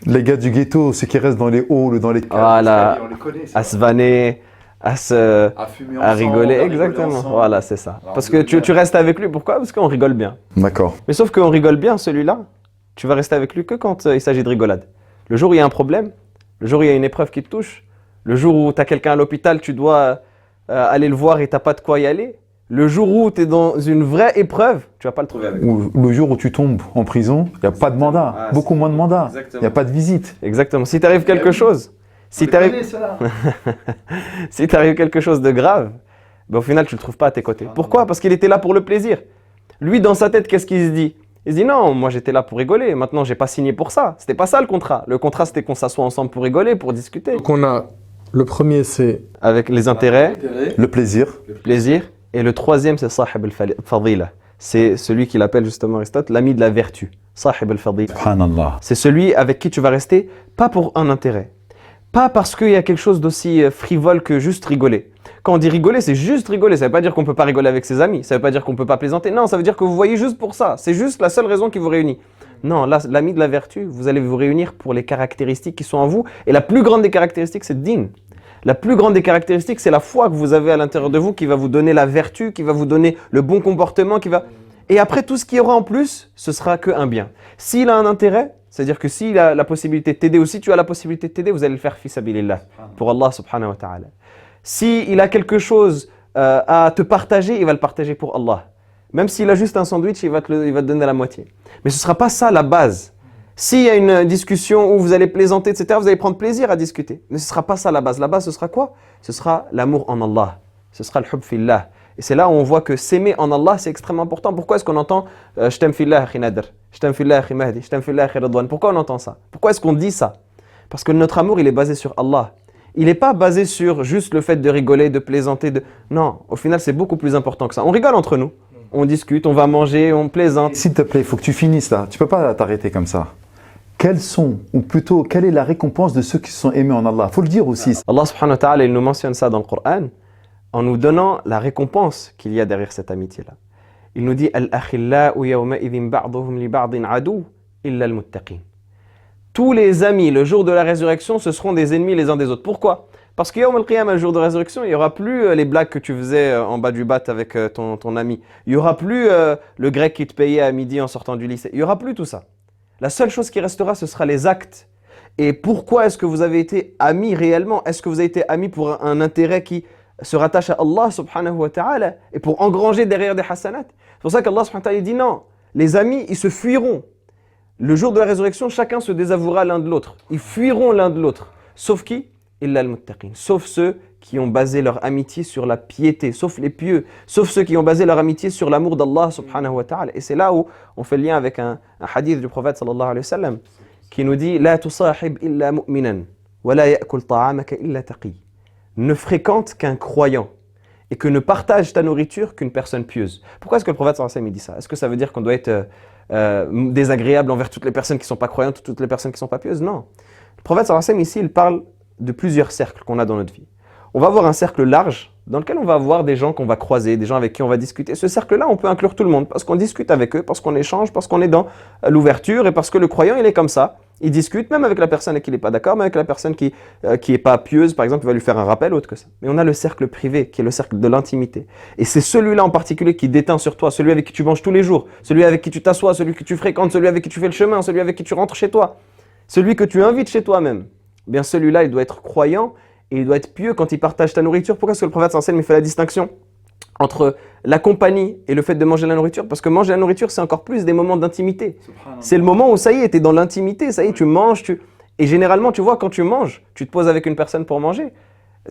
Les gars du ghetto, ceux qui restent dans les halls ou dans les caves, Voilà. on les connaît, À se vanner, à fumer à ensemble, rigoler. à Exactement. ensemble. Voilà, c'est ça. Alors, Parce que tu restes avec lui. Pourquoi? Parce qu'on rigole bien. D'accord. Mais sauf qu'on rigole bien, celui-là, tu vas rester avec lui que quand il s'agit de rigolade. Le jour où il y a un problème, le jour où il y a une épreuve qui te touche, le jour où tu as quelqu'un à l'hôpital, tu dois aller le voir et tu n'as pas de quoi y aller, le jour où tu es dans une vraie épreuve, tu vas pas le trouver avec lui. Ou le jour où tu tombes en prison, il n'y a pas de mandat, Ah, beaucoup moins de mandats, Exactement. il n'y a pas de visite. Exactement. Si t'arrive quelque chose, si t'arrive si t'arrive quelque chose de grave, ben au final tu le trouves pas à tes côtés. Pourquoi? Parce qu'il était là pour le plaisir. Lui dans sa tête, qu'est-ce qu'il se dit? Il se dit non, moi j'étais là pour rigoler. Maintenant j'ai pas signé pour ça. C'était pas ça le contrat. Le contrat c'était qu'on s'assoit ensemble pour rigoler, pour discuter. Donc on a le premier, c'est Avec les intérêts, Le plaisir, le plaisir. Et le troisième c'est sahib al-fadila. C'est celui qu'il appelle justement Aristote l'ami de la vertu. Sahib al-fadila. subhanallah. C'est celui avec qui tu vas rester, pas pour un intérêt. Pas parce qu'il y a quelque chose d'aussi frivole que juste rigoler. Quand on dit rigoler, c'est juste rigoler. Ça ne veut pas dire qu'on ne peut pas rigoler avec ses amis. Ça ne veut pas dire qu'on ne peut pas plaisanter. Non, ça veut dire que vous voyez juste pour ça. C'est juste la seule raison qui vous réunit. Non, là, l'ami de la vertu, vous allez vous réunir pour les caractéristiques qui sont en vous. Et la plus grande des caractéristiques, c'est le din. La plus grande des caractéristiques, c'est la foi que vous avez à l'intérieur de vous qui va vous donner la vertu, qui va vous donner le bon comportement, qui va... Et après, tout ce qu'il y aura en plus, ce sera qu'un bien. S'il a un intérêt, c'est-à-dire que s'il a la possibilité de t'aider ou si tu as la possibilité de t'aider, vous allez le faire fi sabilillah, pour Allah subhanahu wa ta'ala. S'il a quelque chose à te partager, il va le partager pour Allah. Même s'il a juste un sandwich, il va te donner la moitié. Mais ce ne sera pas ça la base. S'il y a une discussion où vous allez plaisanter, etc., vous allez prendre plaisir à discuter. Mais ce ne sera pas ça la base. La base, ce sera quoi? Ce sera l'amour en Allah. Ce sera le hub fillah. Et c'est là où on voit que s'aimer en Allah, c'est extrêmement important. Pourquoi est-ce qu'on entend « Je t'aime fillah, akhi Nadr »,« Je t'aime fillah, akhi Mahdi »,« Je t'aime fillah, akhi Ridwan ». Pourquoi on entend ça? Pourquoi est-ce qu'on dit ça? Parce que notre amour, il est basé sur Allah. Il n'est pas basé sur juste le fait de rigoler, de plaisanter. Non, au final, c'est beaucoup plus important que ça. On rigole entre nous. On discute, on va manger, on plaisante. S'il te plaît, il faut que tu finisses là. Tu ne peux pas t'arrêter comme ça. Quelles sont, ou plutôt, quelle est la récompense de ceux qui se sont aimés en Allah? Il faut le dire aussi. Allah subhanahu wa ta'ala, il nous mentionne ça dans le Coran en nous donnant la récompense qu'il y a derrière cette amitié-là. Il nous dit « Al-akhillau yawma'idhin ba'duhum li ba'din adu illa al-muttaqin » Tous les amis, le jour de la résurrection, ce seront des ennemis les uns des autres. Pourquoi? Parce que Yawm al-Qiyamah, le jour de la résurrection, il n'y aura plus les blagues que tu faisais en bas du bat avec ton ami. Il n'y aura plus le grec qui te payait à midi en sortant du lycée. Il n'y aura plus tout ça. La seule chose qui restera, ce sera les actes. Et pourquoi est-ce que vous avez été amis réellement? Est-ce que vous avez été amis pour un intérêt qui se rattache à Allah subhanahu wa ta'ala et pour engranger derrière des hasanat? C'est pour ça qu'Allah subhanahu wa ta'ala dit non. Les amis, ils se fuiront. Le jour de la résurrection, chacun se désavouera l'un de l'autre. Ils fuiront l'un de l'autre. Sauf qui? Illa al-muttaqin. Sauf ceux qui ont basé leur amitié sur la piété, sauf les pieux, sauf ceux qui ont basé leur amitié sur l'amour d'Allah subhanahu wa ta'ala. Et c'est là où on fait le lien avec un hadith du prophète sallallahu alayhi wa sallam qui nous dit « La tusahib illa mu'minan, wa la ya'kul ta'amaka illa taqi » Ne fréquente qu'un croyant et que ne partage ta nourriture qu'une personne pieuse. Pourquoi est-ce que le prophète sallallahu alayhi wa sallam dit ça? Est-ce que ça veut dire qu'on doit être désagréable envers toutes les personnes qui ne sont pas croyantes ou toutes les personnes qui ne sont pas pieuses? Non. Le prophète sallallahu alayhi wa sallam ici, il parle de plusieurs cercles qu'on a dans notre vie. On va avoir un cercle large dans lequel on va avoir des gens qu'on va croiser, des gens avec qui on va discuter. Ce cercle-là, on peut inclure tout le monde parce qu'on discute avec eux, parce qu'on échange, parce qu'on est dans l'ouverture et parce que le croyant, il est comme ça. Il discute même avec la personne avec qui il n'est pas d'accord, même avec la personne qui n'est pas pieuse, par exemple, il va lui faire un rappel autre que ça. Mais on a le cercle privé qui est le cercle de l'intimité. Et c'est celui-là en particulier qui déteint sur toi, celui avec qui tu manges tous les jours, celui avec qui tu t'assois, celui que tu fréquentes, celui avec qui tu fais le chemin, celui avec qui tu rentres chez toi, celui que tu invites chez toi-même. Eh bien celui-là, il doit être croyant et il doit être pieux quand il partage ta nourriture. Pourquoi est-ce que le prophète sallallahu alayhi wa sallam fait la distinction entre la compagnie et le fait de manger la nourriture? Parce que manger la nourriture, c'est encore plus des moments d'intimité. C'est le moment où ça y est, tu es dans l'intimité, ça y est, tu manges. Et généralement, tu vois, quand tu manges, tu te poses avec une personne pour manger,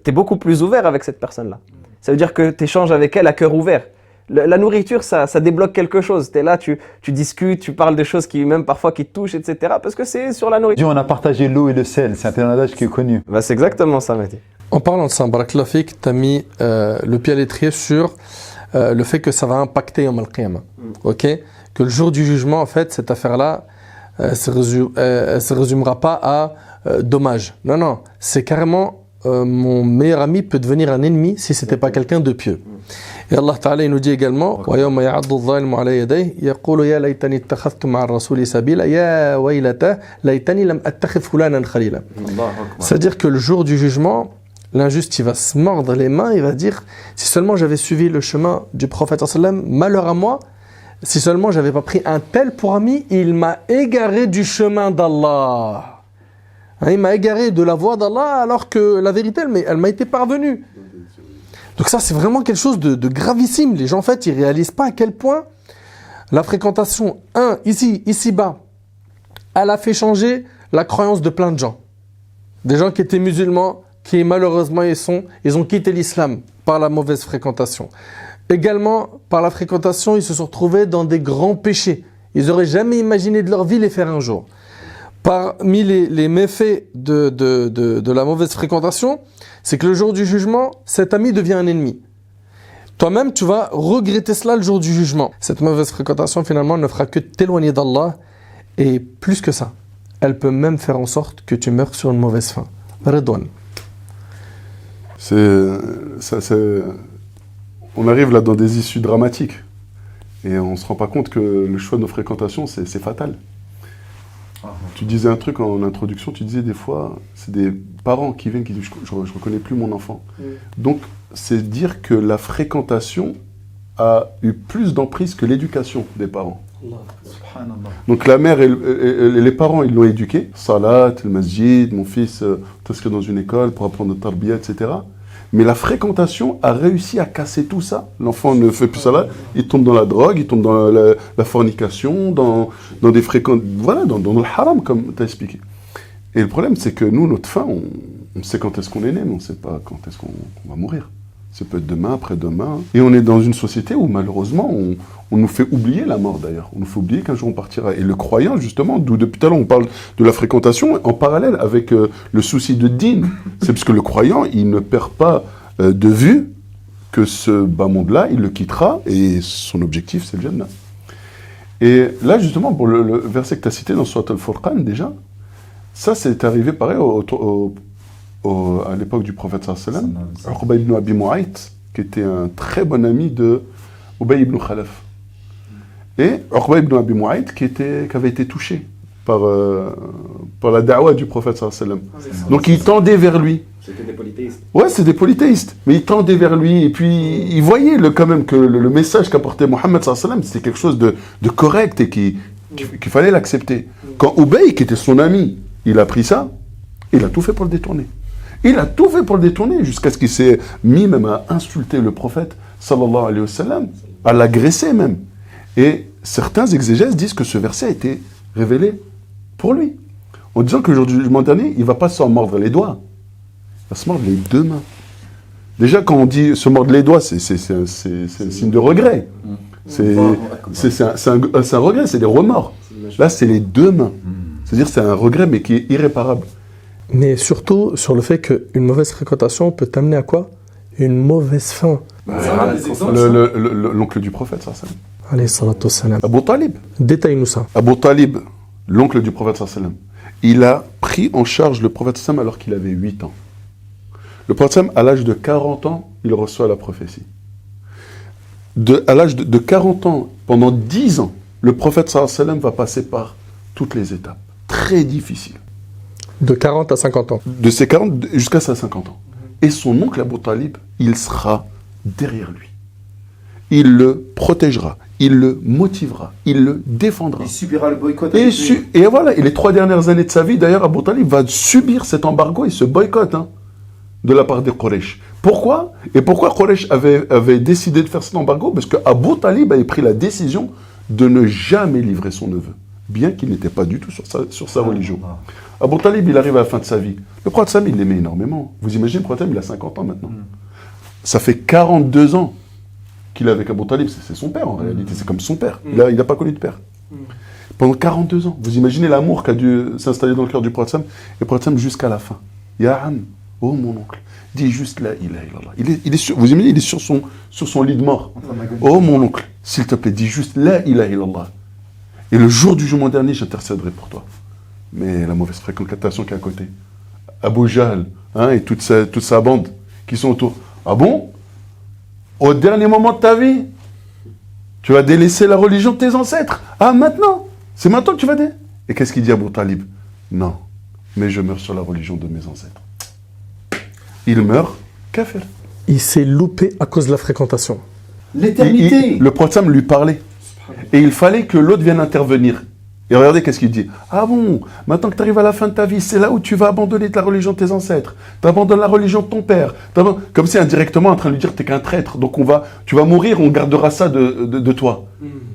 tu es beaucoup plus ouvert avec cette personne-là. Ça veut dire que tu échanges avec elle à cœur ouvert. La nourriture, ça débloque quelque chose. Tu es là, tu discutes, tu parles de choses qui même parfois qui te touchent, etc. Parce que c'est sur la nourriture. Dieu, on a partagé l'eau et le sel. C'est un adage qui est connu. Bah, c'est exactement ça, Mehdi. En parlant de ça, Barakallahu fik, tu as mis le pied à l'étrier sur le fait que ça va impacter Yawm al-Qiyamah. Ok? Que le jour du jugement, en fait, cette affaire-là, elle ne se résumera pas à dommage. Non, non, c'est carrément mon meilleur ami peut devenir un ennemi si c'était pas quelqu'un de pieux. Et Allah Ta'ala il nous dit également وَيَوْمَ يَعَضُّ الظَّالِمُ عَلَى يَدَيْهِ يَقُولُ يَا لَيْتَنِي اتَّخَذْتُ مَعَ الرَّسُولِ سَبِيلًا يَا وَيْلَتَى لَيْتَنِي لَمْ أَتَّخِذْ فُلَانًا خَلِيلًا. C'est-à-dire que le jour du jugement, l'injuste il va se mordre les mains, il va dire si seulement j'avais suivi le chemin du prophète sallam, malheur à moi, si seulement j'avais pas pris un tel pour ami, il m'a égaré du chemin d'Allah. Hein, il m'a égaré de la voie d'Allah alors que la vérité elle m'a été parvenue. Donc ça c'est vraiment quelque chose de gravissime. Les gens en fait ils réalisent pas à quel point la fréquentation, ici-bas, elle a fait changer la croyance de plein de gens. Des gens qui étaient musulmans, qui malheureusement ils ont quitté l'islam par la mauvaise fréquentation. Également, par la fréquentation, ils se sont retrouvés dans des grands péchés. Ils n'auraient jamais imaginé de leur vie les faire un jour. Parmi les méfaits de la mauvaise fréquentation, c'est que le jour du jugement, cet ami devient un ennemi. Toi-même, tu vas regretter cela le jour du jugement. Cette mauvaise fréquentation, finalement, ne fera que t'éloigner d'Allah. Et plus que ça, elle peut même faire en sorte que tu meurs sur une mauvaise fin. Redouane. On arrive là dans des issues dramatiques. Et on ne se rend pas compte que le choix de nos fréquentations, c'est fatal. Tu disais un truc en introduction, tu disais des fois, c'est des parents qui viennent qui disent je reconnais plus mon enfant. Donc, c'est dire que la fréquentation a eu plus d'emprise que l'éducation des parents. Donc la mère et les parents, ils l'ont éduqué. Salat, le masjid, mon fils, t'inscris dans une école pour apprendre le tarbiya, etc. Mais la fréquentation a réussi à casser tout ça. L'enfant ne fait plus ça, il tombe dans la drogue, il tombe dans la fornication, dans des fréquences, voilà, dans le haram, comme tu as expliqué. Et le problème, c'est que nous, notre fin, on sait quand est-ce qu'on est né, mais on ne sait pas quand est-ce qu'on va mourir. Ça peut être demain, après-demain. Et on est dans une société où, malheureusement, on nous fait oublier la mort, d'ailleurs. On nous fait oublier qu'un jour on partira. Et le croyant, justement, d'où depuis tout à l'heure on parle de la fréquentation, en parallèle avec le souci de din. C'est parce que le croyant, il ne perd pas de vue que ce bas monde-là, il le quittera, et son objectif, c'est le Jannah. Et là, justement, pour le verset que tu as cité dans Surat al-Furqan, déjà, ça, c'est arrivé, pareil, à l'époque du prophète sallallahu alayhi wa sallam, Uqba ibn Abi Mu'ayt, qui était un très bon ami de Ubay ibn Khalaf. Et Uqba ibn Abi Mu'ayt qui avait été touché par la da'wa du prophète sallallahu alayhi wa sallam. Donc il tendait vers lui. C'était des polythéistes. Ouais, c'est des polythéistes. Mais il tendait vers lui et puis il voyait quand même que le message qu'apportait Mohammed sallallahu alayhi wa sallam, c'était quelque chose de correct et qu'il fallait l'accepter. Quand Ubay, qui était son ami, il a pris ça, il a tout fait pour le détourner. Il a tout fait pour le détourner, jusqu'à ce qu'il s'est mis même à insulter le prophète, sallallahu alayhi wa sallam, à l'agresser même. Et certains exégèses disent que ce verset a été révélé pour lui. En disant que le jour du jugement dernier, il ne va pas s'en mordre les doigts. Il va se mordre les deux mains. Déjà, quand on dit se mordre les doigts, c'est un signe de regret. C'est un regret, c'est des remords. Là, c'est les deux mains. C'est-à-dire c'est un regret, mais qui est irréparable. Mais surtout sur le fait qu'une mauvaise fréquentation peut t'amener à quoi? Une mauvaise fin. L'oncle du prophète, ça. Alayhi salatu wassalam. Abu Talib. Détaille-nous ça. Abu Talib, l'oncle du prophète, sallam, il a pris en charge le prophète sallam alors qu'il avait 8 ans. Le prophète sallam, à l'âge de 40 ans, il reçoit la prophétie. À l'âge de 40 ans, pendant 10 ans, le prophète sallam va passer par toutes les étapes. Très difficiles. De 40 à 50 ans. De ses 40 jusqu'à ses 50 ans. Et son oncle Abu Talib, il sera derrière lui. Il le protégera, il le motivera, il le défendra. Il subira le boycott. Et voilà, et les 3 dernières années de sa vie, d'ailleurs, Abu Talib va subir cet embargo et ce boycott de la part des Quraysh. Pourquoi? Et pourquoi Quraysh avait décidé de faire cet embargo? Parce que Abu Talib avait pris la décision de ne jamais livrer son neveu, bien qu'il n'était pas du tout sur sa religion. Abu Talib, il arrive à la fin de sa vie. Le prophète Sam, il l'aimait énormément. Vous imaginez, le prophète Sam, il a 50 ans maintenant. Ça fait 42 ans qu'il est avec Abu Talib. C'est son père, en réalité. C'est comme son père. Il n'a pas connu de père. Pendant 42 ans. Vous imaginez l'amour qui a dû s'installer dans le cœur du prophète Sam. Et le prophète Sam, jusqu'à la fin. Ya Am, oh mon oncle, dis juste la ilaha illallah. Il est sur, vous imaginez, il est sur son lit de mort. Oh mon oncle, s'il te plaît, dis juste la ilaha illallah. Et le jour du jugement dernier, j'intercéderai pour toi. Mais la mauvaise fréquentation qui est à côté. Abu Jahl, hein, et toute sa bande qui sont autour. Ah bon? Au dernier moment de ta vie, tu vas délaisser la religion de tes ancêtres. Ah, maintenant? C'est maintenant que tu vas délaisser? Et qu'est-ce qu'il dit Abu Talib? Non, mais je meurs sur la religion de mes ancêtres. Il meurt, kafir. Il s'est loupé à cause de la fréquentation. L'éternité. Le prophète lui parlait. Et il fallait que l'autre vienne intervenir. Et regardez qu'est-ce qu'il dit. Ah bon, maintenant que tu arrives à la fin de ta vie, c'est là où tu vas abandonner la religion de tes ancêtres. Tu abandonnes la religion de ton père. Comme si indirectement en train de lui dire tu n'es qu'un traître. Donc tu vas mourir, on gardera ça de toi.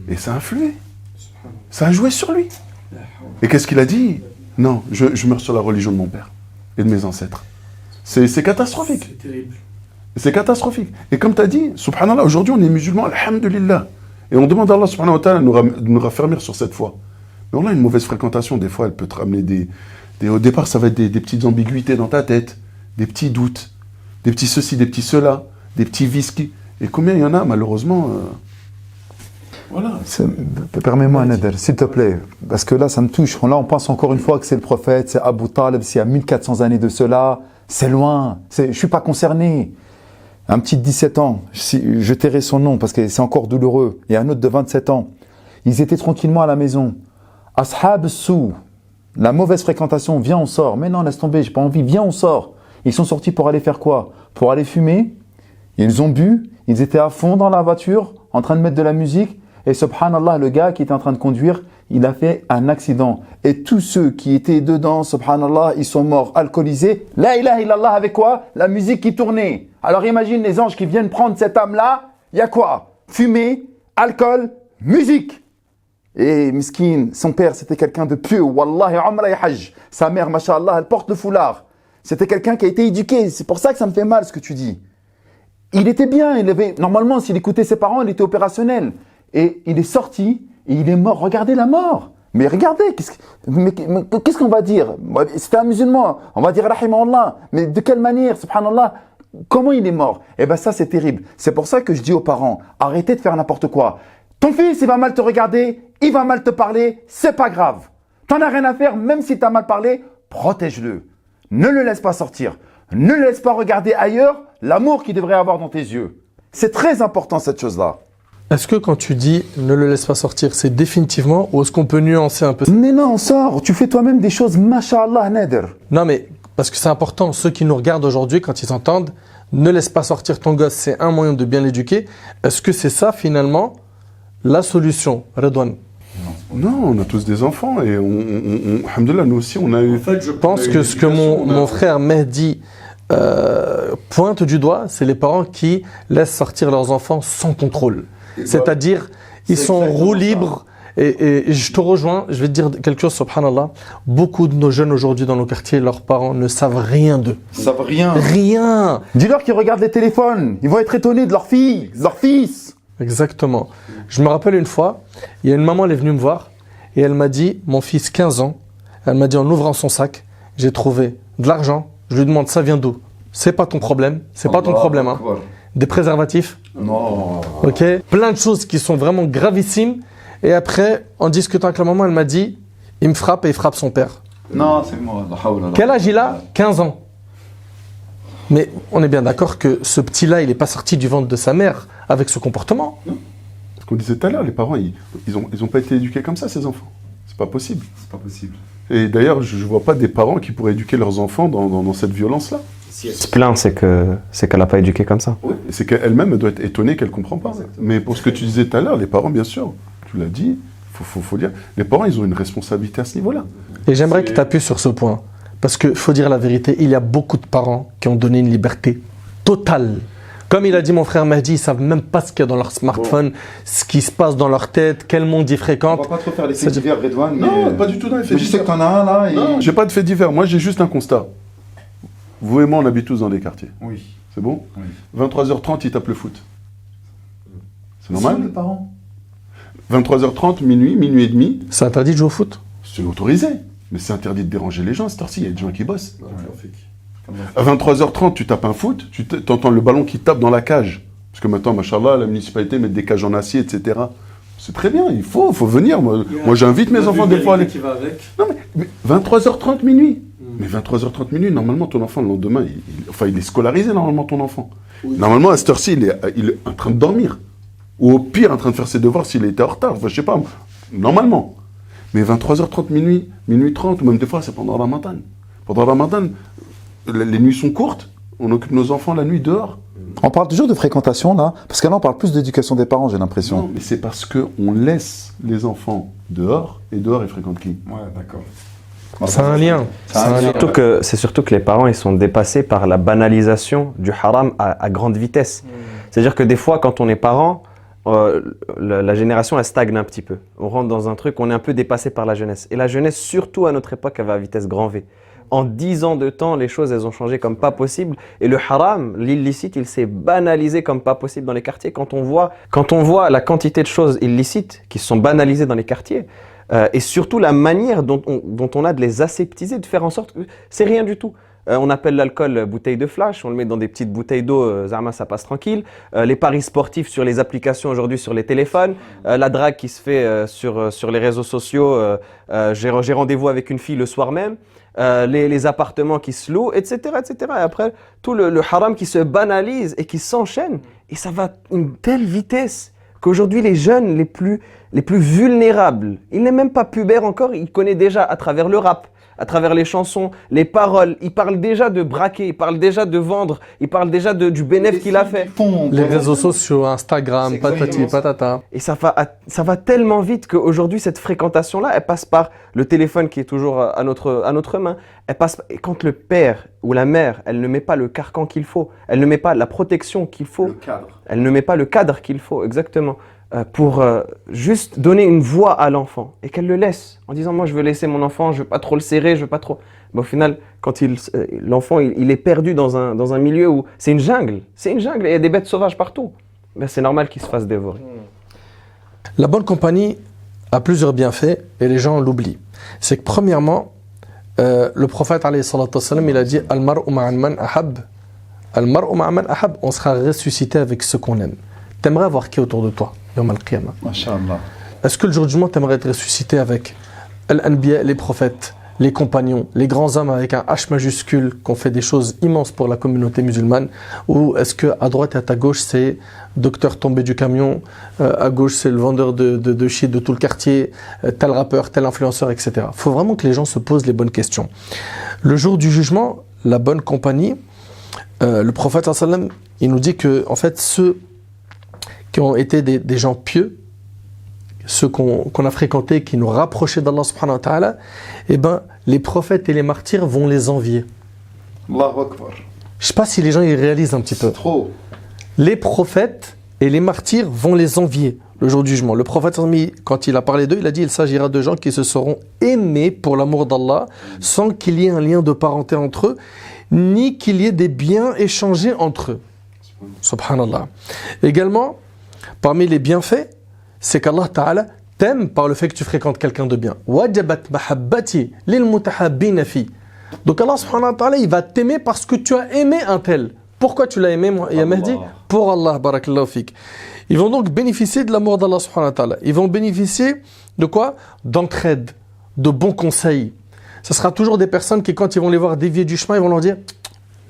Et ça a influé. Ça a joué sur lui. Et qu'est-ce qu'il a dit? Non, je meurs sur la religion de mon père et de mes ancêtres. C'est catastrophique. C'est terrible. C'est catastrophique. Et comme tu as dit, subhanallah, aujourd'hui on est musulmans, alhamdulillah. Et on demande à Allah subhanahu wa ta'ala de nous raffermir sur cette foi. Mais on a une mauvaise fréquentation, des fois elle peut te ramener au départ ça va être des petites ambiguïtés dans ta tête, des petits doutes, des petits ceci, des petits cela, des petits vices. Et combien il y en a malheureusement voilà. Permets-moi, Nader, s'il te plaît, parce que là, ça me touche. Là, on pense encore une fois que c'est le prophète, c'est Abu Talib, c'est il y a 1400 années de cela. C'est loin. Je ne suis pas concerné. Un petit de 17 ans, je tairai son nom parce que c'est encore douloureux. Et un autre de 27 ans. Ils étaient tranquillement à la maison. Ashab sou, la mauvaise fréquentation, viens, on sort. Mais non, laisse tomber, j'ai pas envie, viens, on sort. Ils sont sortis pour aller faire quoi? Pour aller fumer. Ils ont bu. Ils étaient à fond dans la voiture, en train de mettre de la musique. Et subhanallah, le gars qui était en train de conduire, il a fait un accident. Et tous ceux qui étaient dedans, subhanallah, ils sont morts alcoolisés. La ilaha illallah avec quoi? La musique qui tournait. Alors imagine les anges qui viennent prendre cette âme-là. Il y a quoi? Fumée, alcool, musique. Et miskin, son père, c'était quelqu'un de pieux. Wallahi, umra et hajj. Sa mère, mashallah, elle porte le foulard. C'était quelqu'un qui a été éduqué. C'est pour ça que ça me fait mal ce que tu dis. Il était bien. Normalement, s'il écoutait ses parents, il était opérationnel. Et il est sorti et il est mort. Regardez la mort. Mais regardez, qu'est-ce qu'on va dire? C'était un musulman. On va dire rahimahullah. Mais de quelle manière, subhanallah? Comment il est mort? Eh bien ça, c'est terrible. C'est pour ça que je dis aux parents, arrêtez de faire n'importe quoi. Ton fils, il va mal te regarder, il va mal te parler, c'est pas grave. T'en as rien à faire, même si t'as mal parlé, protège-le. Ne le laisse pas sortir. Ne le laisse pas regarder ailleurs l'amour qu'il devrait avoir dans tes yeux. C'est très important cette chose-là. Est-ce que quand tu dis ne le laisse pas sortir, c'est définitivement ou est-ce qu'on peut nuancer un peu? Mais non, sors. Tu fais toi-même des choses, masha'Allah, Nader. Non, mais parce que c'est important, ceux qui nous regardent aujourd'hui, quand ils entendent ne laisse pas sortir ton gosse, c'est un moyen de bien l'éduquer. Est-ce que c'est ça finalement la solution, Redouane? Non, on a tous des enfants et alhamdoulilah, nous aussi on a eu. En fait, je pense que ce que mon frère Mehdi pointe du doigt, c'est les parents qui laissent sortir leurs enfants sans contrôle. C'est-à-dire, ils sont en roue libre. Et je te rejoins, je vais te dire quelque chose, subhanallah. Beaucoup de nos jeunes aujourd'hui dans nos quartiers, leurs parents ne savent rien d'eux. Ils savent rien. Rien. Dis-leur qu'ils regardent les téléphones. Ils vont être étonnés de leur fille, de leur fils. Exactement. Je me rappelle une fois, il y a une maman, elle est venue me voir et elle m'a dit, mon fils 15 ans, elle m'a dit en ouvrant son sac, j'ai trouvé de l'argent. Je lui demande, ça vient d'où? C'est pas ton problème, c'est pas ton problème. Hein. Des préservatifs. Non. Ok. Plein de choses qui sont vraiment gravissimes. Et après, en discutant avec la maman, elle m'a dit, il me frappe et il frappe son père. Non, c'est moi. Quel âge il a? 15 ans. Mais on est bien d'accord que ce petit-là, il n'est pas sorti du ventre de sa mère avec ce comportement. Non. Ce qu'on disait tout à l'heure, les parents, ils ont pas été éduqués comme ça, ces enfants. C'est pas possible. C'est pas possible. Et d'ailleurs, je vois pas des parents qui pourraient éduquer leurs enfants dans cette violence-là. Ce qui se plaint, c'est qu'elle n'a pas éduqué comme ça. Oui. C'est qu'elle-même, elle doit être étonnée qu'elle comprend pas. Exactement. Mais pour ce que tu disais tout à l'heure, les parents, bien sûr, tu l'as dit, faut dire, les parents, ils ont une responsabilité à ce niveau-là. Et j'aimerais que tu appuies sur ce point. Parce qu'il faut dire la vérité, il y a beaucoup de parents qui ont donné une liberté totale. Comme il a dit mon frère Mehdi, ils ne savent même pas ce qu'il y a dans leur smartphone, ce qui se passe dans leur tête, quel monde ils fréquentent. On va pas trop faire les faits divers, Redouane. Non, pas du tout dans les faits divers. Je sais que t'en as un là. Non, j'ai pas de faits divers. Moi, j'ai juste un constat. Vous et moi, on habite tous dans des quartiers. Oui. C'est bon? Oui. 23h30, ils tapent le foot. C'est normal? Les parents. 23h30, minuit et demi. C'est interdit de jouer au foot? C'est autorisé. Mais c'est interdit de déranger les gens à cette heure-ci. Il y a des gens qui bossent. À 23h30, tu tapes un foot, tu entends le ballon qui tape dans la cage. Parce que maintenant, machallah, la municipalité met des cages en acier, etc. C'est très bien, il faut venir. Moi j'invite mes enfants des fois à aller. Qui va avec. Non, mais 23h30 minuit. Mais 23h30 minuit, normalement, ton enfant, le lendemain, il est scolarisé, normalement, ton enfant. Oui. Normalement, à cette heure-ci, il est en train de dormir. Ou au pire, en train de faire ses devoirs s'il était en retard. Enfin, je sais pas, normalement. Mais 23h30 minuit, minuit 30, ou même des fois, c'est pendant la Ramadan. Pendant la Ramadan, les nuits sont courtes. On occupe nos enfants la nuit dehors. On parle toujours de fréquentation, là, parce que là, on parle plus d'éducation des parents, j'ai l'impression. Non, mais c'est parce qu'on laisse les enfants dehors, et dehors, ils fréquentent qui? Ouais, d'accord. C'est un lien. C'est surtout que les parents ils sont dépassés par la banalisation du haram à grande vitesse. C'est-à-dire que des fois, quand on est parent, la génération elle stagne un petit peu. On rentre dans un truc, on est un peu dépassé par la jeunesse. Et la jeunesse, surtout à notre époque, elle va à vitesse grand V. En 10 ans de temps, les choses elles ont changé comme pas possible. Et le haram, l'illicite, il s'est banalisé comme pas possible dans les quartiers. Quand on voit la quantité de choses illicites qui se sont banalisées dans les quartiers, et surtout la manière dont on a de les aseptiser, de faire en sorte que c'est rien du tout. On appelle l'alcool bouteille de flash, on le met dans des petites bouteilles d'eau, Zama ça passe tranquille. Les paris sportifs sur les applications aujourd'hui sur les téléphones, la drague qui se fait sur les réseaux sociaux, j'ai rendez-vous avec une fille le soir même, les appartements qui se louent, etc. etc. Et après, tout le haram qui se banalise et qui s'enchaîne, et ça va à une telle vitesse qu'aujourd'hui les jeunes les plus vulnérables, il n'est même pas pubère encore, il connaît déjà à travers le rap, à travers les chansons, les paroles, il parle déjà de braquer, il parle déjà de vendre, il parle déjà du bénéfice qu'il a fait. Les réseaux sociaux, Instagram, patati patata. Et ça va tellement vite qu'aujourd'hui, cette fréquentation-là, elle passe par le téléphone qui est toujours à notre main. Elle passe, et quand le père ou la mère, elle ne met pas le carcan qu'il faut, elle ne met pas la protection qu'il faut, elle ne met pas le cadre qu'il faut, exactement, pour juste donner une voix à l'enfant et qu'elle le laisse en disant moi je veux laisser mon enfant, je veux pas trop le serrer, je veux pas trop. Mais au final, quand l'enfant il est perdu dans un milieu où c'est une jungle et il y a des bêtes sauvages partout, ben, c'est normal qu'il se fasse dévorer. La bonne compagnie a plusieurs bienfaits et les gens l'oublient. C'est que premièrement, le prophète alayhi salatu wassalam, il a dit Al-mar'u ma'an man ahab. Al-mar'u ma'an man ahab. On sera ressuscité avec ceux qu'on aime. T'aimerais avoir qui autour de toi? Yawm al-Qiyamah. Masha'Allah. Est-ce que le jour du jugement, t'aimerais être ressuscité avec Al-Anbiya, les prophètes, les compagnons, les grands hommes avec un H majuscule qui ont fait des choses immenses pour la communauté musulmane? Ou est-ce que à droite et à ta gauche, c'est docteur tombé du camion, à gauche, c'est le vendeur de shit de tout le quartier, tel rappeur, tel influenceur, etc. Il faut vraiment que les gens se posent les bonnes questions. Le jour du jugement, la bonne compagnie, le prophète sallallahu alayhi wa sallam, il nous dit que en fait, ceux qui ont été des gens pieux, ceux qu'on a fréquentés, qui nous rapprochaient d'Allah subhanahu wa ta'ala, eh ben, les prophètes et les martyrs vont les envier. Allahu Akbar. Je ne sais pas si les gens y réalisent un petit peu. Trop. Les prophètes et les martyrs vont les envier le jour du jugement. Le prophète, quand il a parlé d'eux, il a dit il s'agira de gens qui se seront aimés pour l'amour d'Allah, sans qu'il y ait un lien de parenté entre eux, ni qu'il y ait des biens échangés entre eux. Subhanallah. Également, parmi les bienfaits, c'est qu'Allah Ta'ala t'aime par le fait que tu fréquentes quelqu'un de bien. Wajabat mahabbati lil mutahabbina fi. Donc Allah Subhanahu wa Ta'ala, il va t'aimer parce que tu as aimé un tel. Pourquoi tu l'as aimé, ya Mahdi? Pour Allah, barakallahu fik. Ils vont donc bénéficier de l'amour d'Allah Subhanahu wa Ta'ala. Ils vont bénéficier de quoi? D'entraide, de bons conseils. Ce sera toujours des personnes qui, quand ils vont les voir dévier du chemin, ils vont leur dire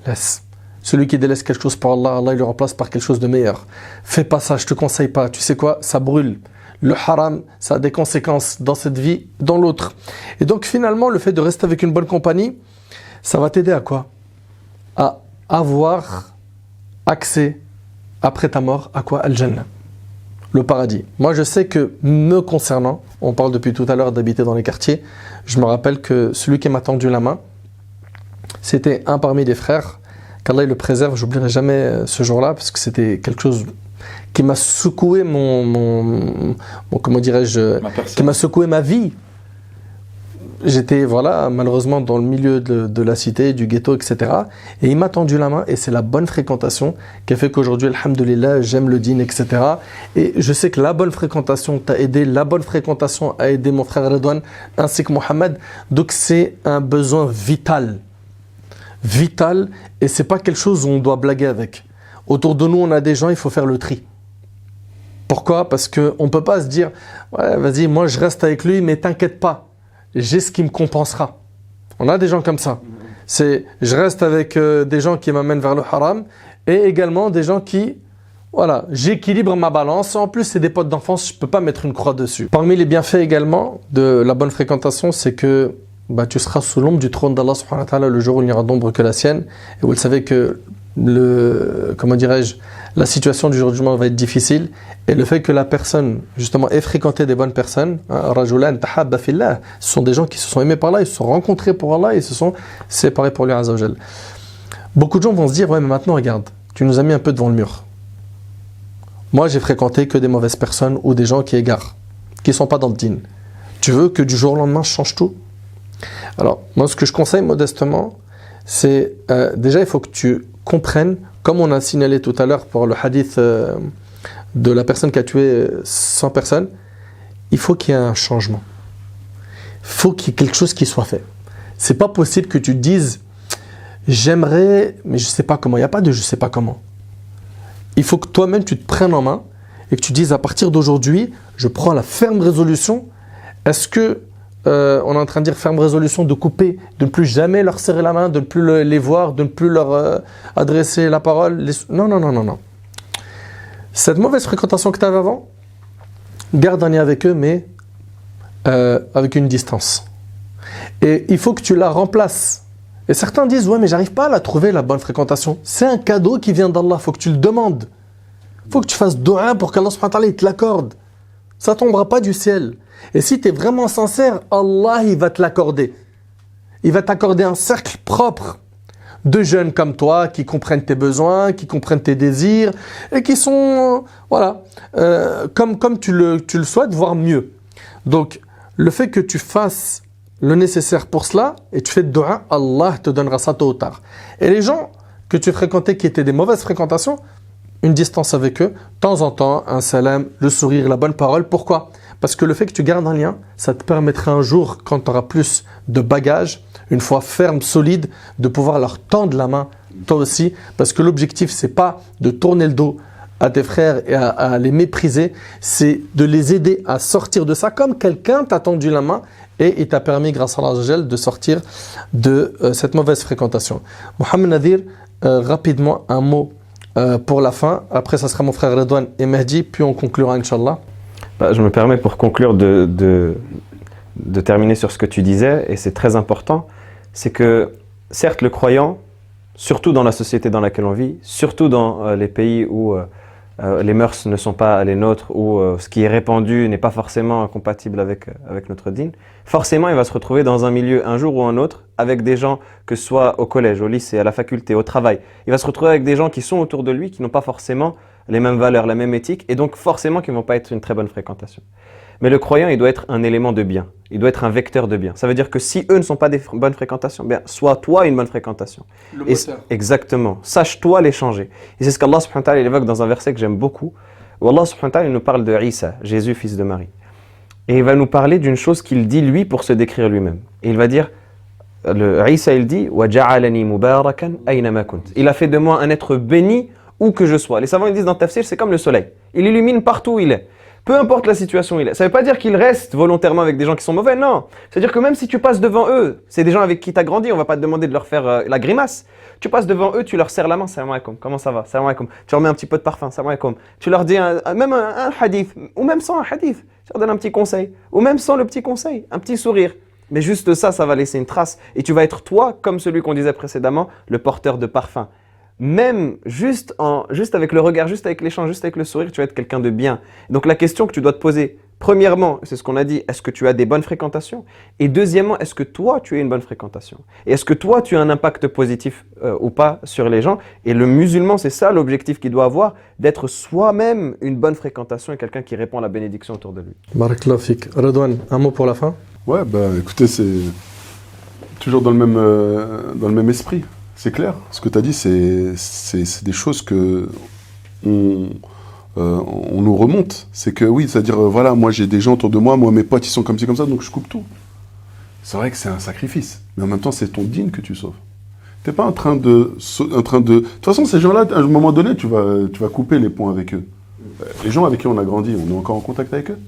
laisse. Celui qui délaisse quelque chose pour Allah, Allah il le remplace par quelque chose de meilleur. Fais pas ça, je te conseille pas. Tu sais quoi? Ça brûle. Le haram, ça a des conséquences dans cette vie, dans l'autre. Et donc finalement, le fait de rester avec une bonne compagnie, ça va t'aider à quoi? À avoir accès, après ta mort, à quoi? Al-Jannah. Le paradis. Moi, je sais que, me concernant, on parle depuis tout à l'heure d'habiter dans les quartiers, je me rappelle que celui qui m'a tendu la main, c'était un parmi des frères, qu'Allah le préserve, j'oublierai jamais ce jour-là, parce que c'était quelque chose qui m'a secoué comment dirais-je, qui m'a secoué ma vie. J'étais, voilà, malheureusement dans le milieu de la cité, du ghetto, etc. Et il m'a tendu la main, et c'est la bonne fréquentation qui a fait qu'aujourd'hui, alhamdoulilah, j'aime le dîn, etc. Et je sais que la bonne fréquentation t'a aidé, la bonne fréquentation a aidé mon frère Redouane, ainsi que Mohamed. Donc c'est un besoin vital. Vital, et c'est pas quelque chose où on doit blaguer avec. Autour de nous, on a des gens, il faut faire le tri. Pourquoi? Parce qu'on ne peut pas se dire ouais, vas-y, moi je reste avec lui, mais t'inquiète pas, j'ai ce qui me compensera. On a des gens comme ça. C'est je reste avec des gens qui m'amènent vers le haram et également des gens qui, voilà, j'équilibre ma balance. En plus, c'est des potes d'enfance, je ne peux pas mettre une croix dessus. Parmi les bienfaits également de la bonne fréquentation, c'est que tu seras sous l'ombre du trône d'Allah subhanahu wa ta'ala le jour où il n'y aura d'ombre que la sienne. Et vous le savez que la situation du jour du jugement va être difficile, et le fait que la personne justement ait fréquenté des bonnes personnes, rajulan tahabba fillah, ce sont des gens qui se sont aimés par Allah, ils se sont rencontrés pour Allah et se sont séparés pour lui azza wa jal. Beaucoup de gens vont se dire ouais, mais maintenant regarde, tu nous as mis un peu devant le mur. Moi j'ai fréquenté que des mauvaises personnes ou des gens qui égarent, qui sont pas dans le din. Tu veux que du jour au lendemain je change tout? Alors moi ce que je conseille modestement, c'est déjà il faut que tu comprennes, comme on a signalé tout à l'heure pour le hadith de la personne qui a tué 100 personnes, il faut qu'il y ait un changement. Il faut qu'il y ait quelque chose qui soit fait. C'est pas possible que tu te dises j'aimerais, mais je sais pas comment. Il n'y a pas de je sais pas comment. Il faut que toi-même tu te prennes en main et que tu dises à partir d'aujourd'hui, je prends la ferme résolution. Est-ce que on est en train de dire ferme résolution de couper, de ne plus jamais leur serrer la main, de ne plus les voir, de ne plus leur adresser la parole. Non. Cette mauvaise fréquentation que tu avais avant, garde un lien avec eux, mais avec une distance. Et il faut que tu la remplaces. Et certains disent, ouais, mais j'arrive pas à la trouver, la bonne fréquentation. C'est un cadeau qui vient d'Allah, il faut que tu le demandes. Il faut que tu fasses dua pour qu'Allah subhanahu wa ta'ala te l'accorde. Ça ne tombera pas du ciel. Et si tu es vraiment sincère, Allah il va te l'accorder. Il va t'accorder un cercle propre de jeunes comme toi qui comprennent tes besoins, qui comprennent tes désirs et qui sont comme tu le souhaites, voire mieux. Donc le fait que tu fasses le nécessaire pour cela et tu fais de dua, Allah te donnera ça tôt ou tard. Et les gens que tu fréquentais qui étaient des mauvaises fréquentations, une distance avec eux, de temps en temps, un salam, le sourire, la bonne parole. Pourquoi? Parce que le fait que tu gardes un lien, ça te permettra un jour, quand tu auras plus de bagages, une fois ferme, solide, de pouvoir leur tendre la main, toi aussi. Parce que l'objectif, c'est pas de tourner le dos à tes frères et à les mépriser, c'est de les aider à sortir de ça, comme quelqu'un t'a tendu la main et il t'a permis, grâce à Allah, de sortir de cette mauvaise fréquentation. Mohamed Nadir, rapidement, un mot pour la fin. Après, ça sera mon frère Redouane et Mehdi, puis on conclura, Inch'Allah. Je me permets pour conclure de terminer sur ce que tu disais, et c'est très important, c'est que certes le croyant, surtout dans la société dans laquelle on vit, surtout dans les pays où les mœurs ne sont pas les nôtres, où ce qui est répandu n'est pas forcément compatible avec notre dîn, forcément il va se retrouver dans un milieu un jour ou un autre avec des gens, que ce soit au collège, au lycée, à la faculté, au travail. Il va se retrouver avec des gens qui sont autour de lui, qui n'ont pas forcément les mêmes valeurs, la même éthique, et donc forcément qui ne vont pas être une très bonne fréquentation. Mais le croyant, il doit être un élément de bien, il doit être un vecteur de bien. Ça veut dire que si eux ne sont pas des bonnes fréquentations, bien, sois toi une bonne fréquentation. Le moteur. Exactement. Sache-toi les changer. Et c'est ce qu'Allah subhanahu wa ta'ala évoque dans un verset que j'aime beaucoup, où Allah subhanahu wa ta'ala nous parle de Isa, Jésus, fils de Marie. Et il va nous parler d'une chose qu'il dit lui pour se décrire lui-même. Et il va dire, Isa il dit, وَجَعَلَنِي مُبَارَكًا أَيْنَمَا كُنْتُ. Il a fait de moi un être béni où que je sois. Les savants ils disent dans Tafsir, c'est comme le soleil. Il illumine partout où il est. Peu importe la situation où il est. Ça ne veut pas dire qu'il reste volontairement avec des gens qui sont mauvais, non. C'est-à-dire que même si tu passes devant eux, c'est des gens avec qui tu as grandi, on ne va pas te demander de leur faire la grimace. Tu passes devant eux, tu leur serres la main, salam alaikum, comment ça va, salam alaikum. Tu leur mets un petit peu de parfum, salam alaikum. Tu leur dis même un hadith, ou même sans un hadith, tu leur donnes un petit conseil, ou même sans le petit conseil, un petit sourire. Mais juste ça, ça va laisser une trace. Et tu vas être toi, comme celui qu'on disait précédemment, le porteur de parfum. Même juste avec le regard, juste avec l'échange, juste avec le sourire, tu vas être quelqu'un de bien. Donc la question que tu dois te poser, premièrement, c'est ce qu'on a dit, est-ce que tu as des bonnes fréquentations? Et deuxièmement, est-ce que toi, tu as une bonne fréquentation? Et est-ce que toi, tu as un impact positif ou pas sur les gens? Et le musulman, c'est ça l'objectif qu'il doit avoir, d'être soi-même une bonne fréquentation et quelqu'un qui répand la bénédiction autour de lui. Barakallahu fik. Redouane, un mot pour la fin? Ouais, écoutez, c'est toujours dans le même esprit. C'est clair, ce que tu as dit, c'est des choses que on nous remonte. C'est que oui, c'est-à-dire, voilà, moi j'ai des gens autour de moi, mes potes ils sont comme ci, comme ça, donc je coupe tout. C'est vrai que c'est un sacrifice, mais en même temps c'est ton dîn que tu sauves. T'es pas en train de... De toute façon, ces gens-là, à un moment donné, tu vas couper les ponts avec eux. les gens avec qui on a grandi, on est encore en contact avec eux?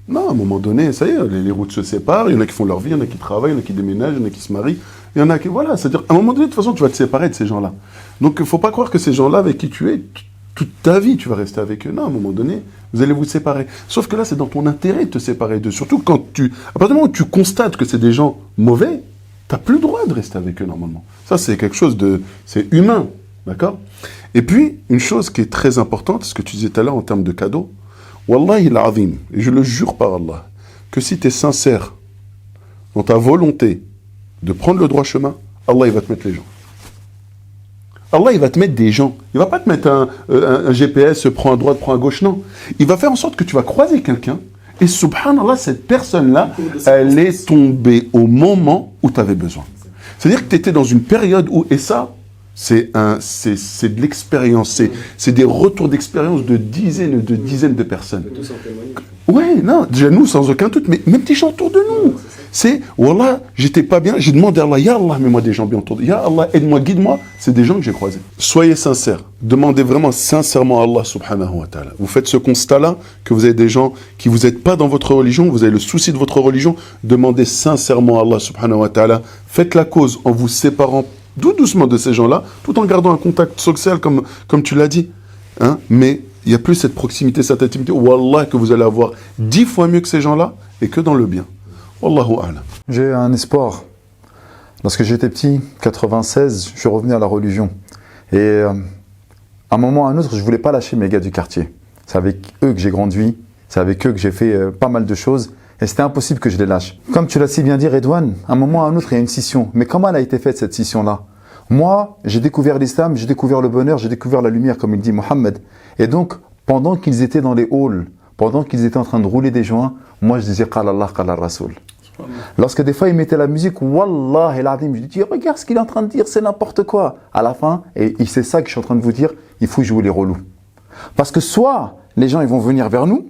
Non, à un moment donné, ça y est, les routes se séparent, il y en a qui font leur vie, il y en a qui travaillent, il y en a qui déménagent, il y en a qui se marient, il y en a qui... Voilà, c'est-à-dire, à un moment donné, de toute façon, tu vas te séparer de ces gens-là. Donc, il ne faut pas croire que ces gens-là avec qui tu es, toute ta vie, tu vas rester avec eux. Non, à un moment donné, vous allez vous séparer. Sauf que là, c'est dans ton intérêt de te séparer d'eux. Surtout quand à partir du moment où tu constates que c'est des gens mauvais, tu n'as plus le droit de rester avec eux, normalement. Ça, c'est quelque chose de... C'est humain, d'accord? Et puis, une chose qui est très importante, ce que tu disais tout à l'heure en termes de cadeaux, Wallahi al-azim, et je le jure par Allah, que si tu es sincère dans ta volonté de prendre le droit chemin, Allah il va te mettre les gens. Allah il va te mettre des gens. Il va pas te mettre un GPS, prends à droite, prends à gauche, non. Il va faire en sorte que tu vas croiser quelqu'un, et subhanallah, cette personne-là, elle est tombée au moment où tu avais besoin. C'est-à-dire que tu étais dans une période où, et ça, c'est de l'expérience, c'est des retours d'expérience de dizaines de personnes. Ouais, non, déjà nous, sans aucun doute, mais même des gens autour de nous. C'est, Wallah, j'étais pas bien, j'ai demandé à Allah, Ya Allah, mets-moi des gens bien autour de moi. Ya Allah, aide-moi, guide-moi. C'est des gens que j'ai croisés. Soyez sincères. Demandez vraiment sincèrement à Allah subhanahu wa ta'ala. Vous faites ce constat-là, que vous avez des gens qui vous n'êtes pas dans votre religion, vous avez le souci de votre religion, demandez sincèrement à Allah subhanahu wa ta'ala. Faites la cause en vous séparant doucement de ces gens-là, tout en gardant un contact social comme tu l'as dit. Hein? Mais il n'y a plus cette proximité, cette intimité. Wallah, que vous allez avoir 10 fois mieux que ces gens-là et que dans le bien. Wallahu a'lam. J'ai un espoir. Lorsque j'étais petit, 96, je suis revenu à la religion. Et à un moment ou à un autre, je ne voulais pas lâcher mes gars du quartier. C'est avec eux que j'ai grandi, c'est avec eux que j'ai fait pas mal de choses. Et c'était impossible que je les lâche. Comme tu l'as si bien dit, Redouane, à un moment ou à un autre, il y a une scission. Mais comment elle a été faite, cette scission-là? Moi, j'ai découvert l'islam, j'ai découvert le bonheur, j'ai découvert la lumière, comme il dit Mohammed. Et donc, pendant qu'ils étaient dans les halls, pendant qu'ils étaient en train de rouler des joints, moi je disais Qala Allah, Qala Rasoul. Lorsque des fois ils mettaient la musique, Wallah el Adim, je dis regarde ce qu'il est en train de dire, c'est n'importe quoi. À la fin, et c'est ça que je suis en train de vous dire, il faut jouer les relous. Parce que soit les gens ils vont venir vers nous,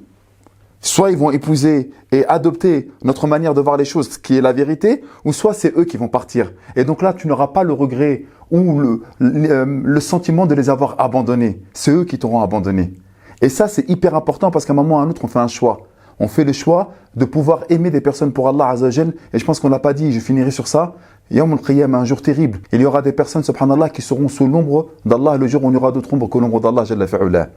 soit ils vont épouser et adopter notre manière de voir les choses, ce qui est la vérité, ou soit c'est eux qui vont partir. Et donc là, tu n'auras pas le regret ou le sentiment de les avoir abandonnés. C'est eux qui t'auront abandonné. Et ça, c'est hyper important parce qu'à un moment ou à un autre, on fait un choix. On fait le choix de pouvoir aimer des personnes pour Allah Azza wa Jal. Et je pense qu'on l'a pas dit, je finirai sur ça. Yawm al-Qiyamah, un jour terrible. Il y aura des personnes, subhanallah, qui seront sous l'ombre d'Allah le jour où il y aura d'autres ombres que l'ombre d'Allah Jalla fi'ula.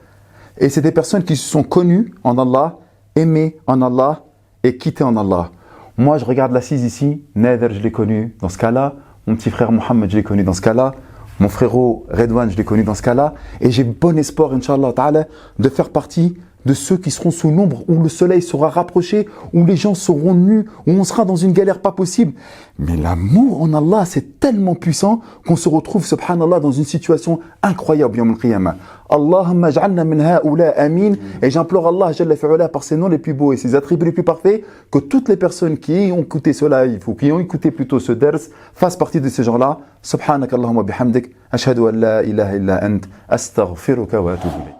Et c'est des personnes qui se sont connues en Allah, aimées en Allah et quittées en Allah. Moi, je regarde l'assise ici. Nader, je l'ai connu dans ce cas-là. Mon petit frère Mohammed, je l'ai connu dans ce cas-là. Mon frérot Redouane, je l'ai connu dans ce cas-là. Et j'ai bon espoir, Inch'Allah ta'ala, de faire partie de ceux qui seront sous l'ombre, où le soleil sera rapproché, où les gens seront nus, où on sera dans une galère pas possible. Mais l'amour en Allah, c'est tellement puissant qu'on se retrouve, subhanallah, dans une situation incroyable, yawm al-qiyamah. Allahumma ja'alna min ha'ula amin. Et j'implore Allah, Jalla fi'ula, par ses noms les plus beaux et ses attributs les plus parfaits, que toutes les personnes qui ont écouté ce live, ou qui ont écouté plutôt ce ders, fassent partie de ces gens-là. Subhanak Allahumma bihamdik, ashhadu an la ilaha illa ant, astaghfiruka wa atubu ilayk.